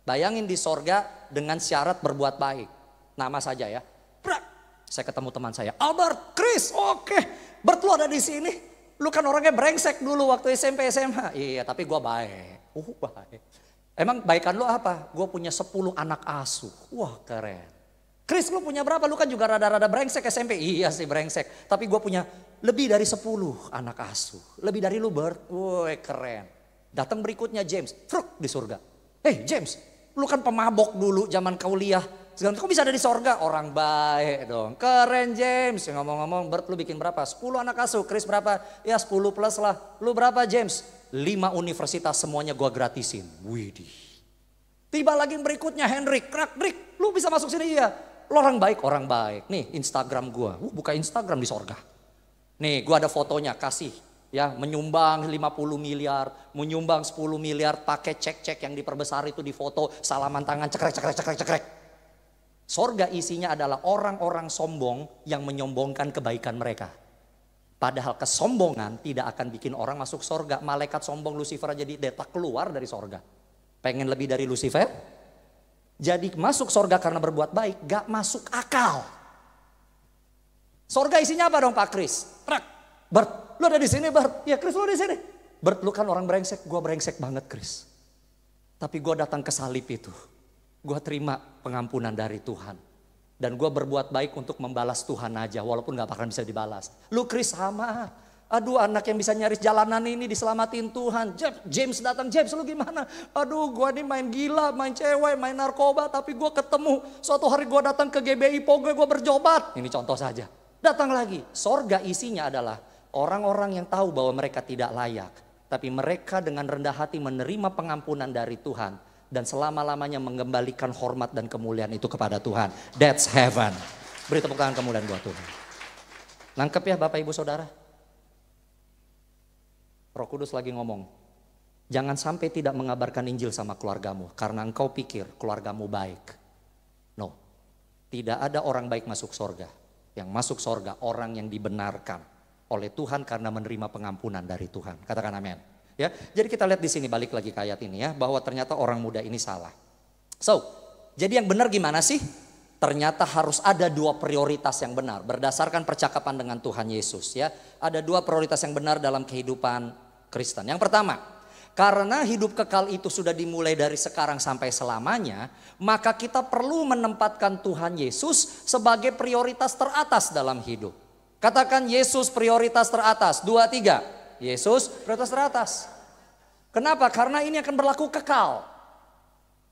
Bayangin di sorga dengan syarat berbuat baik. Nama saja ya. Saya ketemu teman saya, Albert, Chris, oke. Bert lu ada di sini. Lu kan orangnya brengsek dulu waktu SMP SMA. Iya tapi gue baik. Baik. Emang baikan lu apa? Gue punya 10 anak asuh. Wah keren. Chris lu punya berapa? Lu kan juga rada-rada brengsek SMP. Iya sih brengsek. Tapi gue punya lebih dari 10 anak asuh. Lebih dari lu Bert. Wah keren. Datang berikutnya James. Fruk di surga. Hey James, lu kan pemabok dulu zaman kuliah. Sekarang kok bisa ada di sorga? Orang baik dong. Keren James. Ngomong-ngomong Bert lu bikin berapa? 10 anak asuh. Chris berapa? Ya 10 plus lah. Lu berapa James? 5 universitas semuanya gua gratisin. Widih. Tiba lagi yang berikutnya Hendrik. Rick lu bisa masuk sini ya. Lu orang baik. Orang baik. Nih Instagram gua. Buka Instagram di sorga. Nih gua ada fotonya kasih. Ya menyumbang 50 miliar. Menyumbang 10 miliar. Pakai cek-cek yang diperbesar itu di foto. Salaman tangan cekrek. Sorga isinya adalah orang-orang sombong yang menyombongkan kebaikan mereka. Padahal kesombongan tidak akan bikin orang masuk sorga. Malaikat sombong Lucifer aja didetak keluar dari sorga. Pengen lebih dari Lucifer? Jadi masuk sorga karena berbuat baik gak masuk akal. Sorga isinya apa dong Pak Chris? Bert, lu ada di sini Bert? Ya Chris lu ada di sini. Bert lu kan orang brengsek, gue brengsek banget Chris. Tapi gue datang ke salib itu. Gue terima pengampunan dari Tuhan. Dan gue berbuat baik untuk membalas Tuhan aja. Walaupun gak bakalan bisa dibalas. Lu Chris sama. Aduh anak yang bisa nyaris jalanan ini diselamatin Tuhan. James datang. James lu gimana? Aduh gue nih main gila, main cewek, main narkoba. Tapi gue ketemu. Suatu hari gue datang ke GBI Pogo gue berjobat. Ini contoh saja. Datang lagi. Sorga isinya adalah orang-orang yang tahu bahwa mereka tidak layak. Tapi mereka dengan rendah hati menerima pengampunan dari Tuhan. Dan selama-lamanya mengembalikan hormat dan kemuliaan itu kepada Tuhan. That's heaven. Beri tepuk tangan kemuliaan buat Tuhan. Nangkep ya Bapak Ibu Saudara? Roh Kudus lagi ngomong. Jangan sampai tidak mengabarkan Injil sama keluargamu. Karena engkau pikir keluargamu baik. No. Tidak ada orang baik masuk sorga. Yang masuk sorga orang yang dibenarkan. oleh Tuhan karena menerima pengampunan dari Tuhan. Katakan amin. Ya, jadi kita lihat di sini, balik lagi ke ayat ini ya, bahwa ternyata orang muda ini salah. So, jadi yang benar gimana sih? Ternyata harus ada dua prioritas yang benar berdasarkan percakapan dengan Tuhan Yesus ya. Ada dua prioritas yang benar dalam kehidupan Kristen. Yang pertama, karena hidup kekal itu sudah dimulai dari sekarang sampai selamanya, maka kita perlu menempatkan Tuhan Yesus sebagai prioritas teratas dalam hidup. Katakan Yesus prioritas teratas. 2, 3. Yesus prioritas teratas. Kenapa? Karena ini akan berlaku kekal.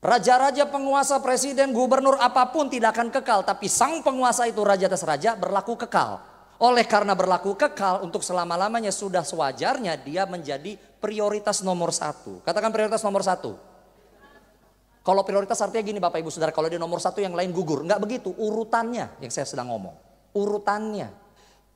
Raja-raja, penguasa, presiden, gubernur, apapun tidak akan kekal. Tapi sang penguasa itu, raja atas raja, berlaku kekal. Oleh karena berlaku kekal untuk selama-lamanya, sudah sewajarnya dia menjadi prioritas nomor 1. Katakan prioritas nomor 1. Kalau prioritas artinya gini Bapak Ibu Saudara, kalau dia nomor 1 yang lain gugur. Enggak begitu, urutannya yang saya sedang ngomong. Urutannya.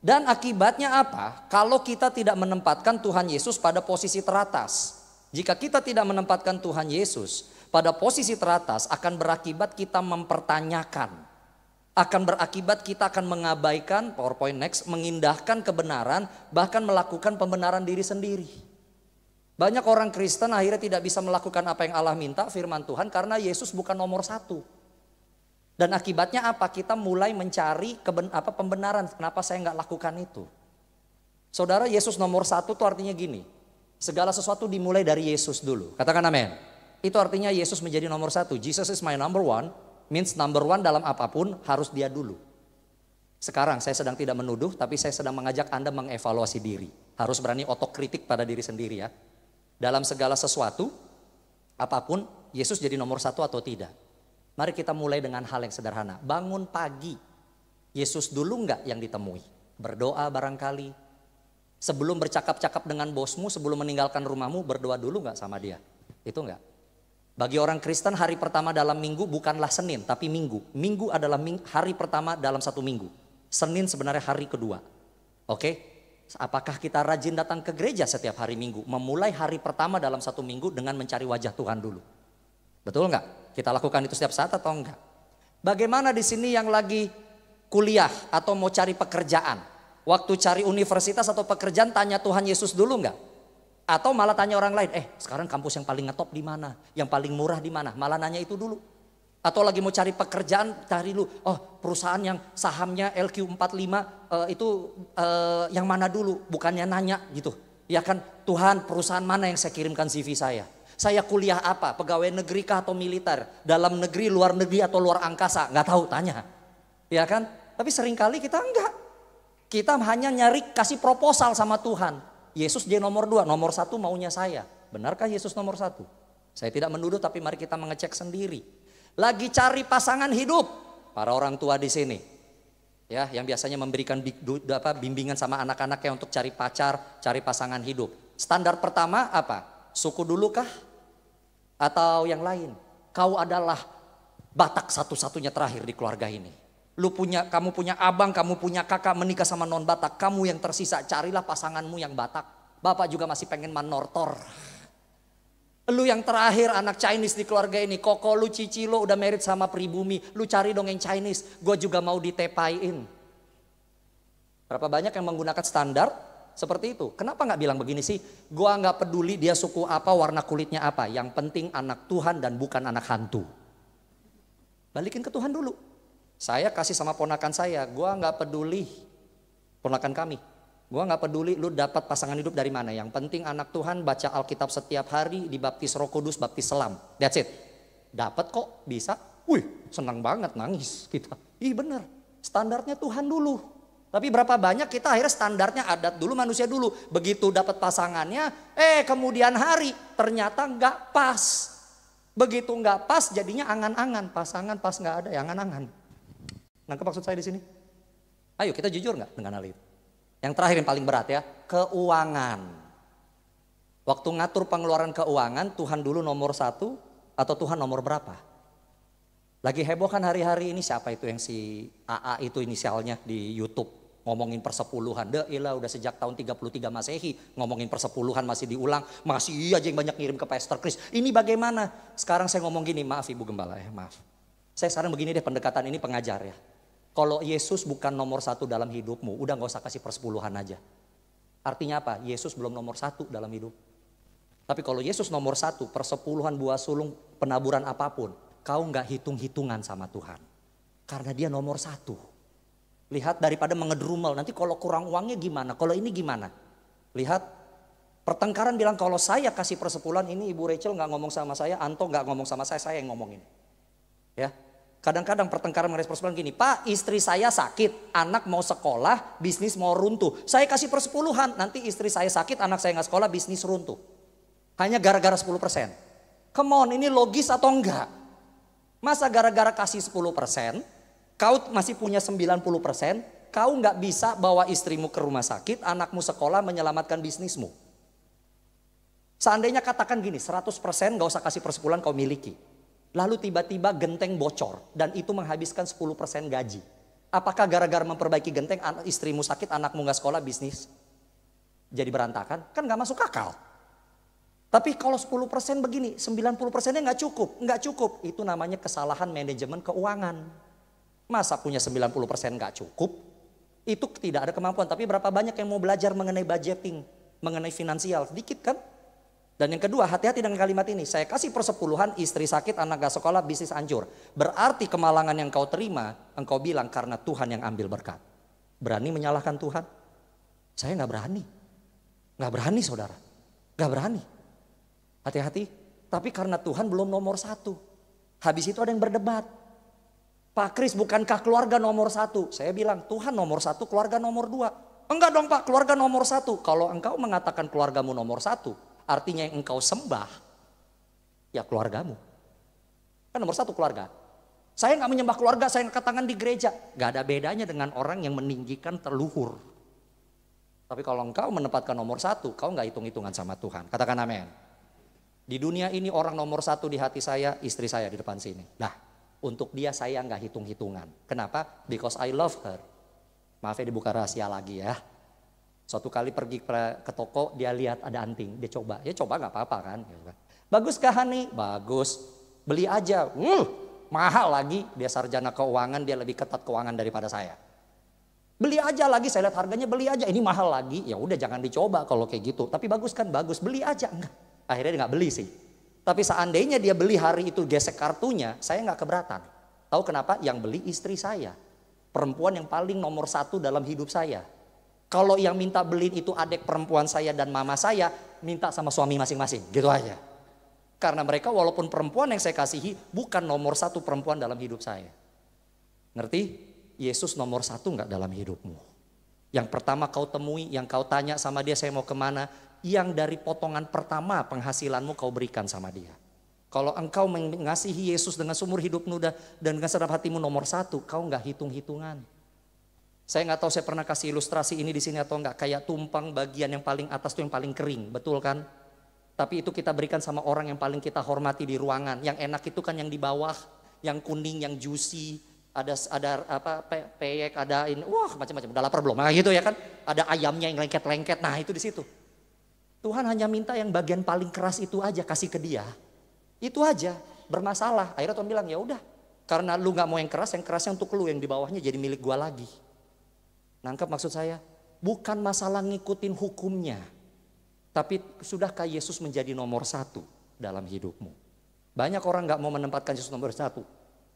Dan akibatnya apa? Kalau kita tidak menempatkan Tuhan Yesus pada posisi teratas. Jika kita tidak menempatkan Tuhan Yesus pada posisi teratas, akan berakibat kita mempertanyakan. Akan berakibat kita akan mengabaikan, PowerPoint next, mengindahkan kebenaran, bahkan melakukan pembenaran diri sendiri. Banyak orang Kristen akhirnya tidak bisa melakukan apa yang Allah minta, firman Tuhan, karena Yesus bukan nomor 1. Dan akibatnya apa? Kita mulai mencari pembenaran, kenapa saya nggak lakukan itu. Saudara, Yesus nomor 1 itu artinya gini, segala sesuatu dimulai dari Yesus dulu. Katakan amin. Itu artinya Yesus menjadi nomor 1. Jesus is my number 1. Means number 1 dalam apapun harus dia dulu. Sekarang saya sedang tidak menuduh, tapi saya sedang mengajak Anda mengevaluasi diri. Harus berani otokritik pada diri sendiri ya. Dalam segala sesuatu, apapun, Yesus jadi nomor 1 atau tidak. Mari kita mulai dengan hal yang sederhana. Bangun pagi, Yesus dulu enggak yang ditemui? Berdoa barangkali. Sebelum bercakap-cakap dengan bosmu, sebelum meninggalkan rumahmu, berdoa dulu enggak sama dia? Itu enggak. Bagi orang Kristen hari pertama dalam minggu bukanlah Senin tapi Minggu. Minggu adalah hari pertama dalam satu minggu. Senin sebenarnya hari kedua. Oke? Apakah kita rajin datang ke gereja setiap hari Minggu? Memulai hari pertama dalam satu minggu dengan mencari wajah Tuhan dulu. Betul enggak? Kita lakukan itu setiap saat atau enggak? Bagaimana di sini yang lagi kuliah atau mau cari pekerjaan? Waktu cari universitas atau pekerjaan tanya Tuhan Yesus dulu enggak? Atau malah tanya orang lain, sekarang kampus yang paling ngetop di mana? Yang paling murah di mana? Malah nanya itu dulu. Atau lagi mau cari pekerjaan, cari dulu, perusahaan yang sahamnya LQ45 itu yang mana dulu? Bukannya nanya gitu. Ya kan, Tuhan perusahaan mana yang saya kirimkan CV saya? Saya kuliah apa? Pegawai negeri kah atau militer? Dalam negeri, luar negeri atau luar angkasa? Nggak tahu, tanya. Ya kan? Tapi seringkali kita enggak. Kita hanya nyari kasih proposal sama Tuhan. Yesus dia nomor 2, nomor 1 maunya saya. Benarkah Yesus nomor 1? Saya tidak menuduh tapi mari kita mengecek sendiri. Lagi cari pasangan hidup. Para orang tua di sini. Ya, yang biasanya memberikan bimbingan sama anak-anaknya untuk cari pacar, cari pasangan hidup. Standar pertama apa? Suku dulu kah? Atau yang lain? Kau adalah Batak satu-satunya terakhir di keluarga ini. Kamu punya abang, kamu punya kakak menikah sama non Batak. Kamu yang tersisa, carilah pasanganmu yang Batak. Bapak juga masih pengen manortor. Lu yang terakhir anak Chinese di keluarga ini. Koko lu, cici lu udah married sama pribumi. Lu cari dong yang Chinese. Gue juga mau ditepain. Berapa banyak yang menggunakan standar seperti itu? Kenapa gak bilang begini sih? Gue gak peduli dia suku apa, warna kulitnya apa. Yang penting anak Tuhan dan bukan anak hantu. Balikin ke Tuhan dulu. Saya kasih sama ponakan saya, gue gak peduli, ponakan kami, gue gak peduli lu dapat pasangan hidup dari mana. Yang penting anak Tuhan baca Alkitab setiap hari, dibaptis Roh Kudus, baptis selam, that's it. Dapat kok, bisa, wih senang banget nangis kita. Ih bener, standarnya Tuhan dulu. Tapi berapa banyak kita akhirnya standarnya adat dulu, manusia dulu. Begitu dapat pasangannya, kemudian hari ternyata gak pas. Begitu gak pas jadinya angan-angan, pasangan pas gak ada ya angan-angan. Nangkep maksud saya di sini? Ayo kita jujur nggak dengan hal itu? Yang terakhir yang paling berat ya, keuangan. Waktu ngatur pengeluaran keuangan, Tuhan dulu nomor 1 atau Tuhan nomor berapa? Lagi heboh kan hari-hari ini siapa itu yang si AA itu inisialnya di YouTube ngomongin persepuluhan. Udah sejak tahun 33 Masehi ngomongin persepuluhan masih diulang, masih aja yang banyak ngirim ke Pastor Chris. Ini bagaimana? Sekarang saya ngomong gini, maaf Ibu Gembala ya, maaf. Saya sekarang begini deh, pendekatan ini pengajar ya. Kalau Yesus bukan nomor 1 dalam hidupmu, udah gak usah kasih persepuluhan aja. Artinya apa? Yesus belum nomor 1 dalam hidup. Tapi kalau Yesus nomor 1, persepuluhan buah sulung, penaburan apapun, kau nggak hitung-hitungan sama Tuhan. Karena dia nomor 1. Lihat, daripada mengedrumel, nanti kalau kurang uangnya gimana, kalau ini gimana. Lihat, pertengkaran bilang kalau saya kasih persepuluhan, ini Ibu Rachel nggak ngomong sama saya, Anto nggak ngomong sama saya yang ngomongin. Ya, kadang-kadang pertengkaran mengenai persepuluhan gini, Pak, istri saya sakit, anak mau sekolah, bisnis mau runtuh. Saya kasih persepuluhan, nanti istri saya sakit, anak saya nggak sekolah, bisnis runtuh. Hanya gara-gara 10%. Come on, ini logis atau enggak? Masa gara-gara kasih 10%, kau masih punya 90%, kau nggak bisa bawa istrimu ke rumah sakit, anakmu sekolah, menyelamatkan bisnismu. Seandainya katakan gini, 100% nggak usah kasih persepuluhan kau miliki. Lalu tiba-tiba genteng bocor dan itu menghabiskan 10% gaji. Apakah gara-gara memperbaiki genteng, istrimu sakit, anakmu nggak sekolah, bisnis jadi berantakan? Kan nggak masuk akal. Tapi kalau 10% begini, 90%-nya nggak cukup. Nggak cukup, itu namanya kesalahan manajemen keuangan. Masa punya 90% nggak cukup? Itu tidak ada kemampuan. Tapi berapa banyak yang mau belajar mengenai budgeting, mengenai finansial? Sedikit kan? Dan yang kedua, hati-hati dengan kalimat ini. Saya kasih persepuluhan, istri sakit, anak gak sekolah, bisnis hancur. Berarti kemalangan yang kau terima, engkau bilang karena Tuhan yang ambil berkat. Berani menyalahkan Tuhan? Saya gak berani. Gak berani saudara. Gak berani. Hati-hati. Tapi karena Tuhan belum nomor 1. Habis itu ada yang berdebat. Pak Kris, bukankah keluarga nomor 1? Saya bilang Tuhan nomor 1, keluarga nomor 2. Enggak dong Pak, keluarga nomor 1. Kalau engkau mengatakan keluargamu nomor 1, artinya yang engkau sembah, ya keluargamu. Kan nomor 1 keluarga. Saya gak menyembah keluarga, saya angkat tangan di gereja. Gak ada bedanya dengan orang yang meninggikan terluhur. Tapi kalau engkau menempatkan nomor 1, kau gak hitung-hitungan sama Tuhan. Katakan amin. Di dunia ini orang nomor 1 di hati saya, istri saya di depan sini. Nah, untuk dia saya gak hitung-hitungan. Kenapa? Because I love her. Maaf ya, dibuka rahasia lagi ya. Suatu kali pergi ke toko, dia lihat ada anting, dia coba. Ya coba gak apa-apa kan. Bagus kah Hani? Bagus. Beli aja. Mahal lagi. Dia sarjana keuangan, dia lebih ketat keuangan daripada saya. Beli aja lagi, saya lihat harganya, beli aja. Ini mahal lagi. Ya udah jangan dicoba kalau kayak gitu. Tapi bagus kan? Bagus. Beli aja. Enggak. Akhirnya dia gak beli sih. Tapi seandainya dia beli hari itu gesek kartunya, saya gak keberatan. Tahu kenapa? Yang beli istri saya. Perempuan yang paling nomor 1 dalam hidup saya. Kalau yang minta beliin itu adik perempuan saya dan mama saya, minta sama suami masing-masing, gitu aja. Karena mereka walaupun perempuan yang saya kasihi, bukan nomor 1 perempuan dalam hidup saya. Ngerti? Yesus nomor 1 gak dalam hidupmu. Yang pertama kau temui, yang kau tanya sama dia, saya mau kemana? Yang dari potongan pertama penghasilanmu kau berikan sama dia. Kalau engkau mengasihi Yesus dengan seumur hidupmu dan dengan segenap hatimu nomor 1, kau gak hitung-hitungan. Saya nggak tahu saya pernah kasih ilustrasi ini di sini atau enggak, kayak tumpang bagian yang paling atas itu yang paling kering, betul kan? Tapi itu kita berikan sama orang yang paling kita hormati di ruangan. Yang enak itu kan yang di bawah, yang kuning, yang juicy, ada apa peyek, ada ini, wah macam-macam, udah lapar belum? Nah gitu ya kan? Ada ayamnya yang lengket-lengket, nah itu di situ. Tuhan hanya minta yang bagian paling keras itu aja kasih ke dia, itu aja bermasalah. Akhirnya Tuhan bilang ya udah, karena lu nggak mau yang kerasnya untuk lu, yang di bawahnya jadi milik gua lagi. Nangkep maksud saya? Bukan masalah ngikutin hukumnya. Tapi sudahkah Yesus menjadi nomor 1 dalam hidupmu? Banyak orang gak mau menempatkan Yesus nomor 1.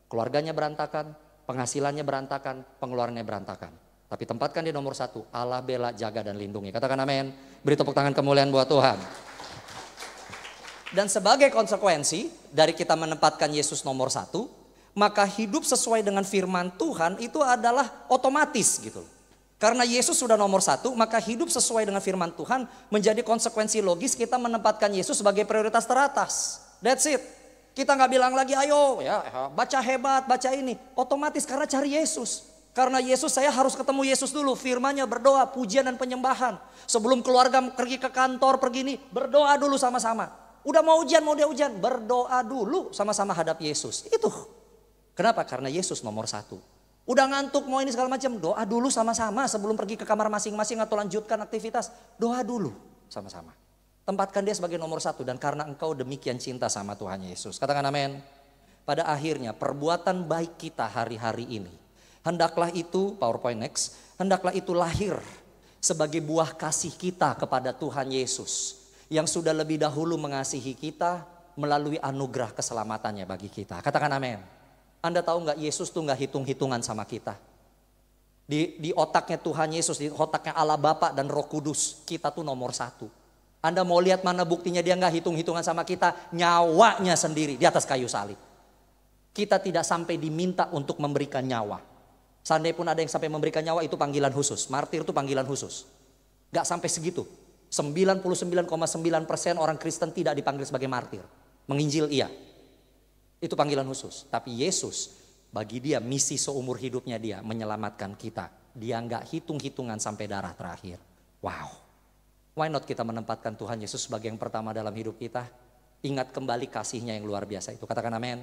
Keluarganya berantakan, penghasilannya berantakan, pengeluarannya berantakan. Tapi tempatkan dia nomor 1. Allah bela, jaga dan lindungi. Katakan amin. Beri tepuk tangan kemuliaan buat Tuhan. Dan sebagai konsekuensi dari kita menempatkan Yesus nomor 1, maka hidup sesuai dengan firman Tuhan itu adalah otomatis gitu. Karena Yesus sudah nomor 1, maka hidup sesuai dengan firman Tuhan menjadi konsekuensi logis kita menempatkan Yesus sebagai prioritas teratas. That's it. Kita nggak bilang lagi ayo ya baca hebat, baca ini. Otomatis karena cari Yesus. Karena Yesus saya harus ketemu Yesus dulu. Firman-Nya berdoa, pujian dan penyembahan. Sebelum keluarga pergi ke kantor, pergi ini, berdoa dulu sama-sama. Udah mau ujian, mau dia ujian, berdoa dulu sama-sama hadap Yesus. Itu. Kenapa? Karena Yesus nomor 1. Udah ngantuk mau ini segala macam, doa dulu sama-sama sebelum pergi ke kamar masing-masing atau lanjutkan aktivitas. Doa dulu sama-sama. Tempatkan dia sebagai nomor 1 dan karena engkau demikian cinta sama Tuhan Yesus. Katakan amin. Pada akhirnya perbuatan baik kita hari-hari ini, hendaklah itu, PowerPoint next, hendaklah itu lahir sebagai buah kasih kita kepada Tuhan Yesus yang sudah lebih dahulu mengasihi kita melalui anugerah keselamatannya bagi kita. Katakan amin. Anda tahu nggak, Yesus tuh nggak hitung-hitungan sama kita. Di otaknya Tuhan Yesus, di otaknya Allah Bapa dan Roh Kudus, kita tuh nomor 1. Anda mau lihat mana buktinya dia nggak hitung-hitungan sama kita? Nyawanya sendiri di atas kayu salib. Kita tidak sampai diminta untuk memberikan nyawa. Seandainya pun ada yang sampai memberikan nyawa, itu panggilan khusus. Martir itu panggilan khusus. Gak sampai segitu. 99,9% orang Kristen tidak dipanggil sebagai martir. Menginjil iya. Itu panggilan khusus. Tapi Yesus, bagi dia misi seumur hidupnya dia menyelamatkan kita. Dia gak hitung-hitungan sampai darah terakhir. Wow. Why not kita menempatkan Tuhan Yesus sebagai yang pertama dalam hidup kita? Ingat kembali kasihnya yang luar biasa itu. Katakan amin.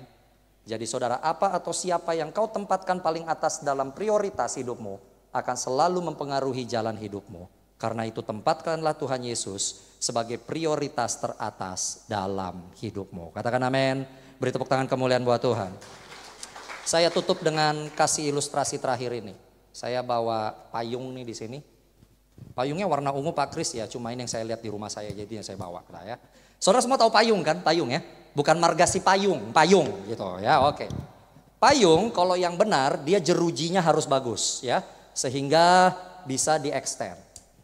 Jadi saudara, apa atau siapa yang kau tempatkan paling atas dalam prioritas hidupmu akan selalu mempengaruhi jalan hidupmu. Karena itu tempatkanlah Tuhan Yesus sebagai prioritas teratas dalam hidupmu. Katakan amin. Beri tepuk tangan kemuliaan buat Tuhan. Saya tutup dengan kasih ilustrasi terakhir ini. Saya bawa payung nih di sini. Payungnya warna ungu Pak Kris ya, cuma ini yang saya lihat di rumah saya jadi yang saya bawa. Nah, ya. Saudara semua tahu payung kan? Payung ya. Bukan margasi payung, payung gitu ya, oke. Payung kalau yang benar dia jerujinya harus bagus ya, sehingga bisa di-extend.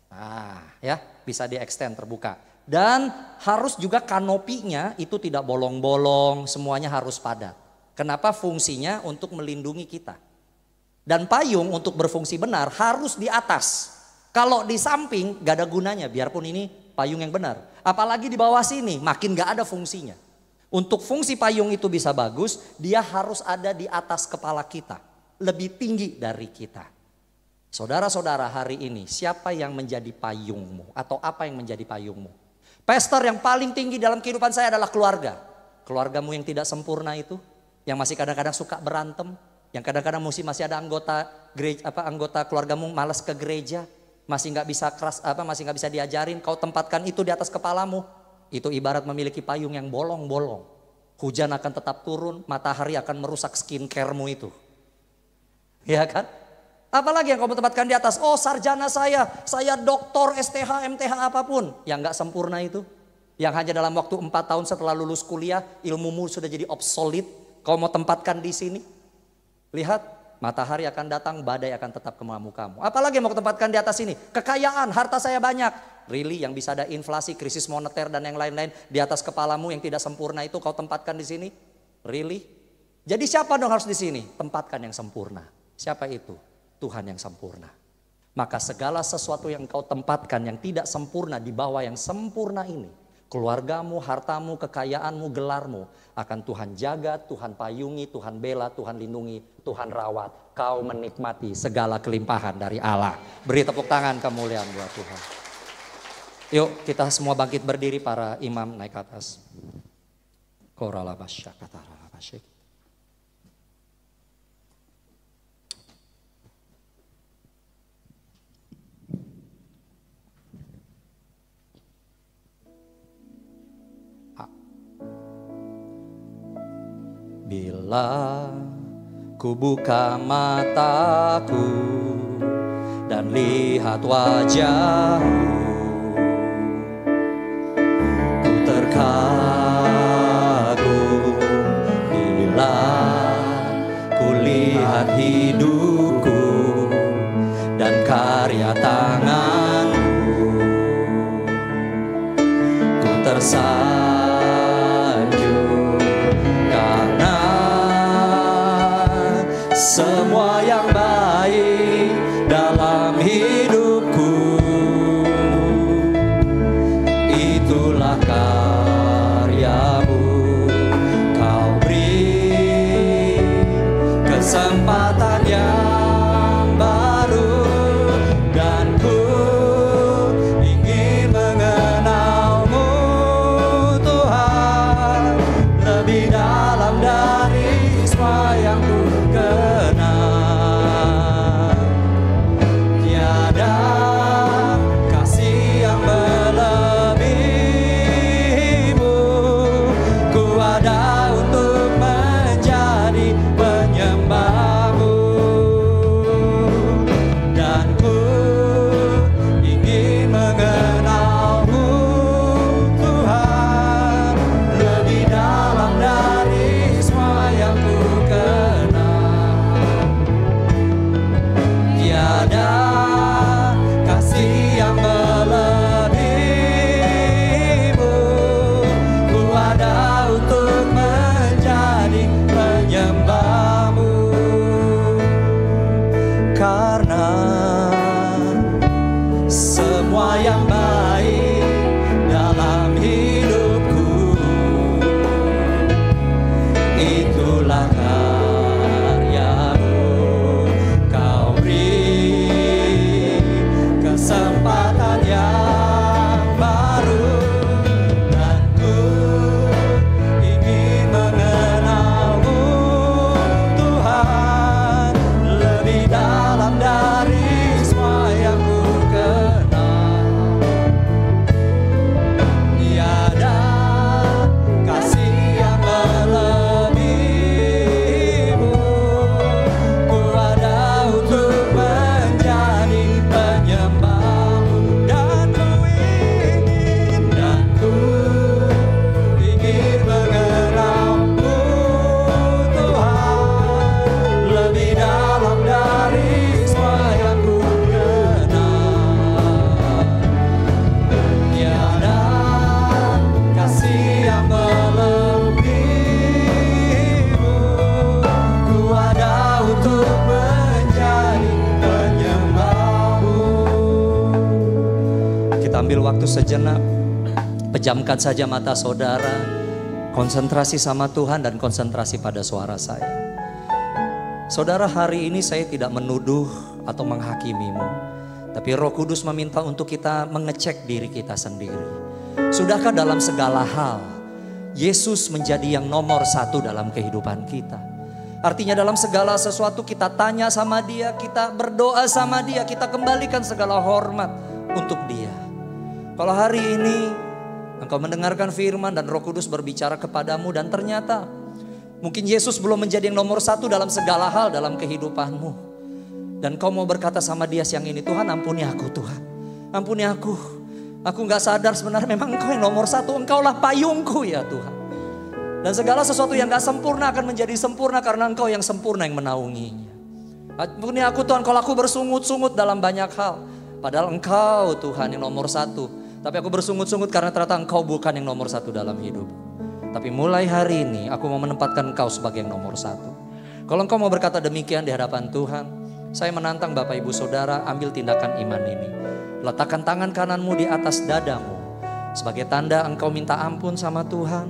Nah ya, bisa di-extend terbuka. Dan harus juga kanopinya itu tidak bolong-bolong, semuanya harus padat. Kenapa? Fungsinya untuk melindungi kita. Dan payung untuk berfungsi benar harus di atas. Kalau di samping gak ada gunanya, biarpun ini payung yang benar. Apalagi di bawah sini makin gak ada fungsinya. Untuk fungsi payung itu bisa bagus, dia harus ada di atas kepala kita. Lebih tinggi dari kita. Saudara-saudara, hari ini siapa yang menjadi payungmu? Atau apa yang menjadi payungmu? Pastor, yang paling tinggi dalam kehidupan saya adalah keluarga. Keluargamu yang tidak sempurna itu, yang masih kadang-kadang suka berantem, yang kadang-kadang masih ada anggota gereja, anggota keluargamu malas ke gereja, masih nggak bisa masih nggak bisa diajarin, kau tempatkan itu di atas kepalamu. Itu ibarat memiliki payung yang bolong-bolong. Hujan akan tetap turun, matahari akan merusak skincare-mu itu. Ya kan? Apalagi yang kamu tempatkan di atas? Oh, sarjana saya doktor, STH, MTH apapun. Yang gak sempurna itu. Yang hanya dalam waktu 4 tahun setelah lulus kuliah, ilmumu sudah jadi obsolete. Kau mau tempatkan di sini? Lihat, matahari akan datang, badai akan tetap ke mukamu. Apalagi yang mau tempatkan di atas ini? Kekayaan, harta saya banyak. Really, yang bisa ada inflasi, krisis moneter dan yang lain-lain di atas kepalamu yang tidak sempurna itu kau tempatkan di sini? Really? Jadi siapa dong harus di sini? Tempatkan yang sempurna. Siapa itu? Tuhan yang sempurna. Maka segala sesuatu yang kau tempatkan yang tidak sempurna di bawah yang sempurna ini, keluargamu, hartamu, kekayaanmu, gelarmu, akan Tuhan jaga, Tuhan payungi, Tuhan bela, Tuhan lindungi, Tuhan rawat. Kau menikmati segala kelimpahan dari Allah. Beri tepuk tangan kemuliaan buat Tuhan. Yuk kita semua bangkit berdiri, para imam naik ke atas. Bila ku buka mataku dan lihat wajahmu, terkagum bila ku lihat hidupku dan karya tanganmu. Ku tersanjung karena semua yang baik dalam hidupku itulah karyamu. Kau beri kesempatan yang ada kasih yang melebihimu. Ku ada untuk menjadi penyembahmu. Karena semua yang baik dalam hidupku itulah karyamu. Kau beri kesempatan yang baru, dan ku ingin mengenalmu Tuhan lebih dalam dari semua yang ku kenal. Tiada kasih yang melebihimu. Ku ada untuk menjadi penyembahmu, dan ku ingin mengenalmu Tuhan lebih dalam dari semua yang ku kenal. Tiada kasih yang melebihimu. Ku ada untuk menjadi penyembahmu. Kita ambil waktu sejenak, pejamkan saja mata saudara, konsentrasi sama Tuhan dan konsentrasi pada suara saya. Saudara, hari ini saya tidak menuduh atau menghakimimu, tapi Roh Kudus meminta untuk kita mengecek diri kita sendiri. Sudahkah dalam segala hal Yesus menjadi yang nomor satu dalam kehidupan kita? Artinya dalam segala sesuatu kita tanya sama Dia, kita berdoa sama Dia, kita kembalikan segala hormat untuk Dia. Kalau hari ini engkau mendengarkan firman dan Roh Kudus berbicara kepadamu, dan ternyata mungkin Yesus belum menjadi yang nomor satu dalam segala hal dalam kehidupanmu, dan kau mau berkata sama Dia siang ini, Tuhan ampuni aku, Tuhan ampuni aku gak sadar sebenarnya memang Engkau yang nomor satu, Engkaulah payungku ya Tuhan. Dan segala sesuatu yang gak sempurna akan menjadi sempurna karena Engkau yang sempurna yang menaunginya. Ampuni aku Tuhan kalau aku bersungut-sungut dalam banyak hal, padahal Engkau Tuhan yang nomor satu. Tapi aku bersungut-sungut karena ternyata Engkau bukan yang nomor satu dalam hidup. Tapi mulai hari ini aku mau menempatkan Engkau sebagai yang nomor satu. Kalau Engkau mau berkata demikian di hadapan Tuhan, saya menantang Bapak Ibu Saudara, ambil tindakan iman ini. Letakkan tangan kananmu di atas dadamu sebagai tanda engkau minta ampun sama Tuhan.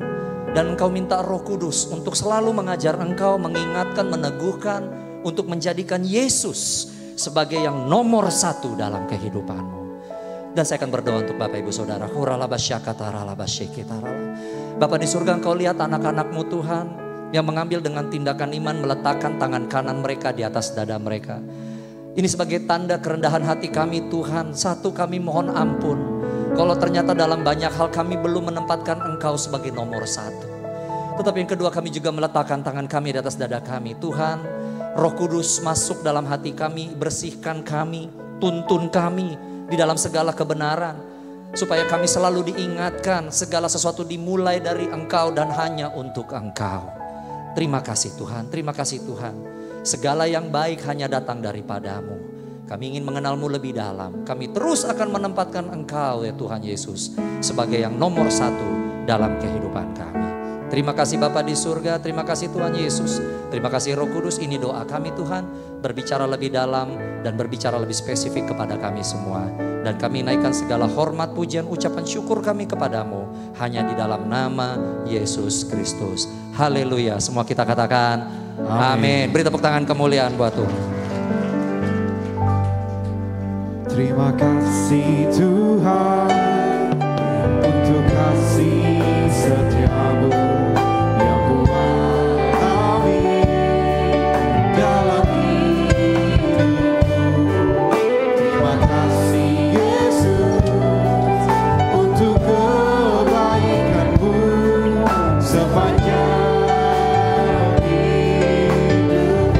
Dan engkau minta Roh Kudus untuk selalu mengajar engkau, mengingatkan, meneguhkan, untuk menjadikan Yesus sebagai yang nomor satu dalam kehidupanmu. Dan saya akan berdoa untuk Bapak Ibu Saudara. Bapak di surga, engkau lihat anak-anakmu Tuhan yang mengambil dengan tindakan iman, meletakkan tangan kanan mereka di atas dada mereka. Ini sebagai tanda kerendahan hati kami Tuhan. Satu, kami mohon ampun kalau ternyata dalam banyak hal kami belum menempatkan Engkau sebagai nomor satu. Tetapi yang kedua, kami juga meletakkan tangan kami di atas dada kami. Tuhan, Roh Kudus masuk dalam hati kami, bersihkan kami, tuntun kami di dalam segala kebenaran, supaya kami selalu diingatkan segala sesuatu dimulai dari Engkau dan hanya untuk Engkau. Terima kasih Tuhan, terima kasih Tuhan. Segala yang baik hanya datang daripadamu. Kami ingin mengenalmu lebih dalam. Kami terus akan menempatkan Engkau ya Tuhan Yesus sebagai yang nomor satu dalam kehidupan kami. Terima kasih Bapa di surga, terima kasih Tuhan Yesus. Terima kasih Roh Kudus, ini doa kami Tuhan. Berbicara lebih dalam dan berbicara lebih spesifik kepada kami semua. Dan kami naikkan segala hormat, pujian, ucapan syukur kami kepadamu. Hanya di dalam nama Yesus Kristus. Haleluya, semua kita katakan amin. Beri tepuk tangan kemuliaan buat Tuhan. Terima kasih Tuhan untuk kasih setiamu yang kuat kami dalam hidupku. Terima kasih Yesus untuk kebaikanmu sepanjang hidupku.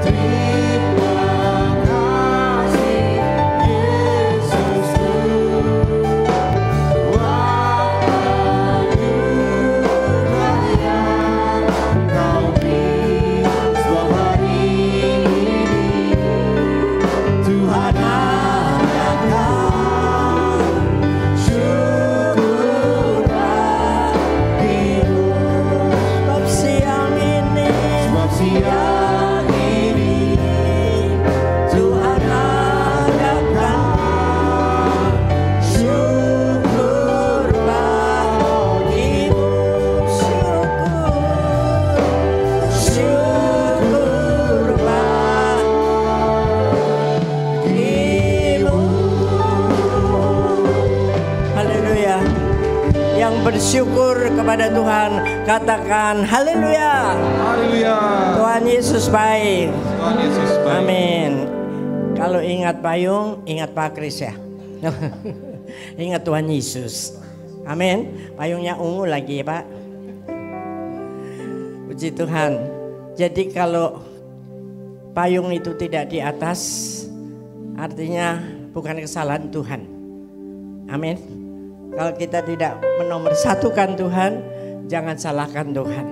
Terima kasih kepada Tuhan. Katakan haleluya. Haleluya. Tuhan Yesus baik. Tuhan Yesus baik. Amin. Kalau ingat payung, ingat Pak Kris ya. Ingat Tuhan Yesus. Amin. Payungnya ungu lagi ya Pak. Puji Tuhan. Jadi kalau payung itu tidak di atas, artinya bukan kesalahan Tuhan. Amin. Kalau kita tidak menomorsatukan Tuhan, jangan salahkan Tuhan.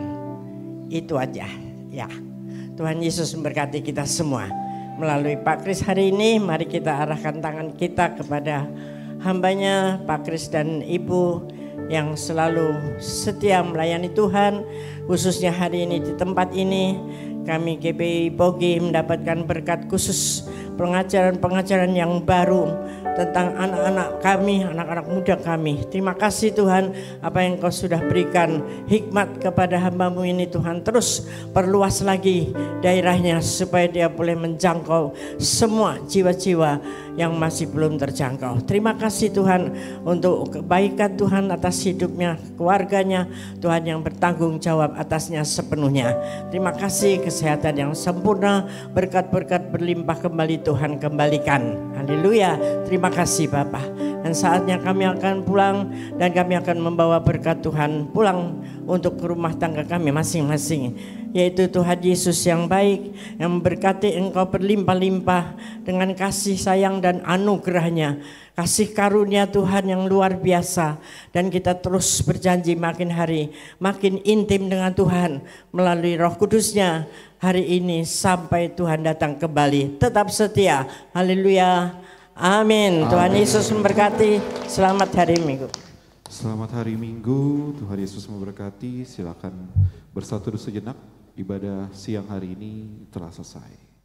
Itu aja ya. Tuhan Yesus memberkati kita semua. Melalui Pak Kris hari ini, mari kita arahkan tangan kita kepada hambanya Pak Kris dan Ibu yang selalu setia melayani Tuhan. Khususnya hari ini di tempat ini, kami GPI Bogi mendapatkan berkat khusus pengajaran-pengajaran yang baru tentang anak-anak kami, anak-anak muda kami. Terima kasih Tuhan, apa yang Kau sudah berikan hikmat kepada hamba-Mu ini Tuhan. Terus perluas lagi daerahnya supaya dia boleh menjangkau semua jiwa-jiwa yang masih belum terjangkau. Terima kasih Tuhan untuk kebaikan Tuhan atas hidupnya, keluarganya. Tuhan yang bertanggung jawab atasnya sepenuhnya. Terima kasih kesehatan yang sempurna, berkat-berkat berlimpah kembali Tuhan kembalikan. Haleluya. Terima kasih Bapak. Dan saatnya kami akan pulang dan kami akan membawa berkat Tuhan pulang untuk ke rumah tangga kami masing-masing. Yaitu Tuhan Yesus yang baik, yang memberkati engkau berlimpah-limpah dengan kasih sayang dan anugerahnya. Kasih karunia Tuhan yang luar biasa. Dan kita terus berjanji makin hari makin intim dengan Tuhan melalui Roh Kudusnya hari ini sampai Tuhan datang kembali. Tetap setia. Haleluya. Amin. Tuhan Yesus memberkati. Selamat hari Minggu. Selamat hari Minggu. Tuhan Yesus memberkati. Silakan bersatu sejenak. Ibadah siang hari ini telah selesai.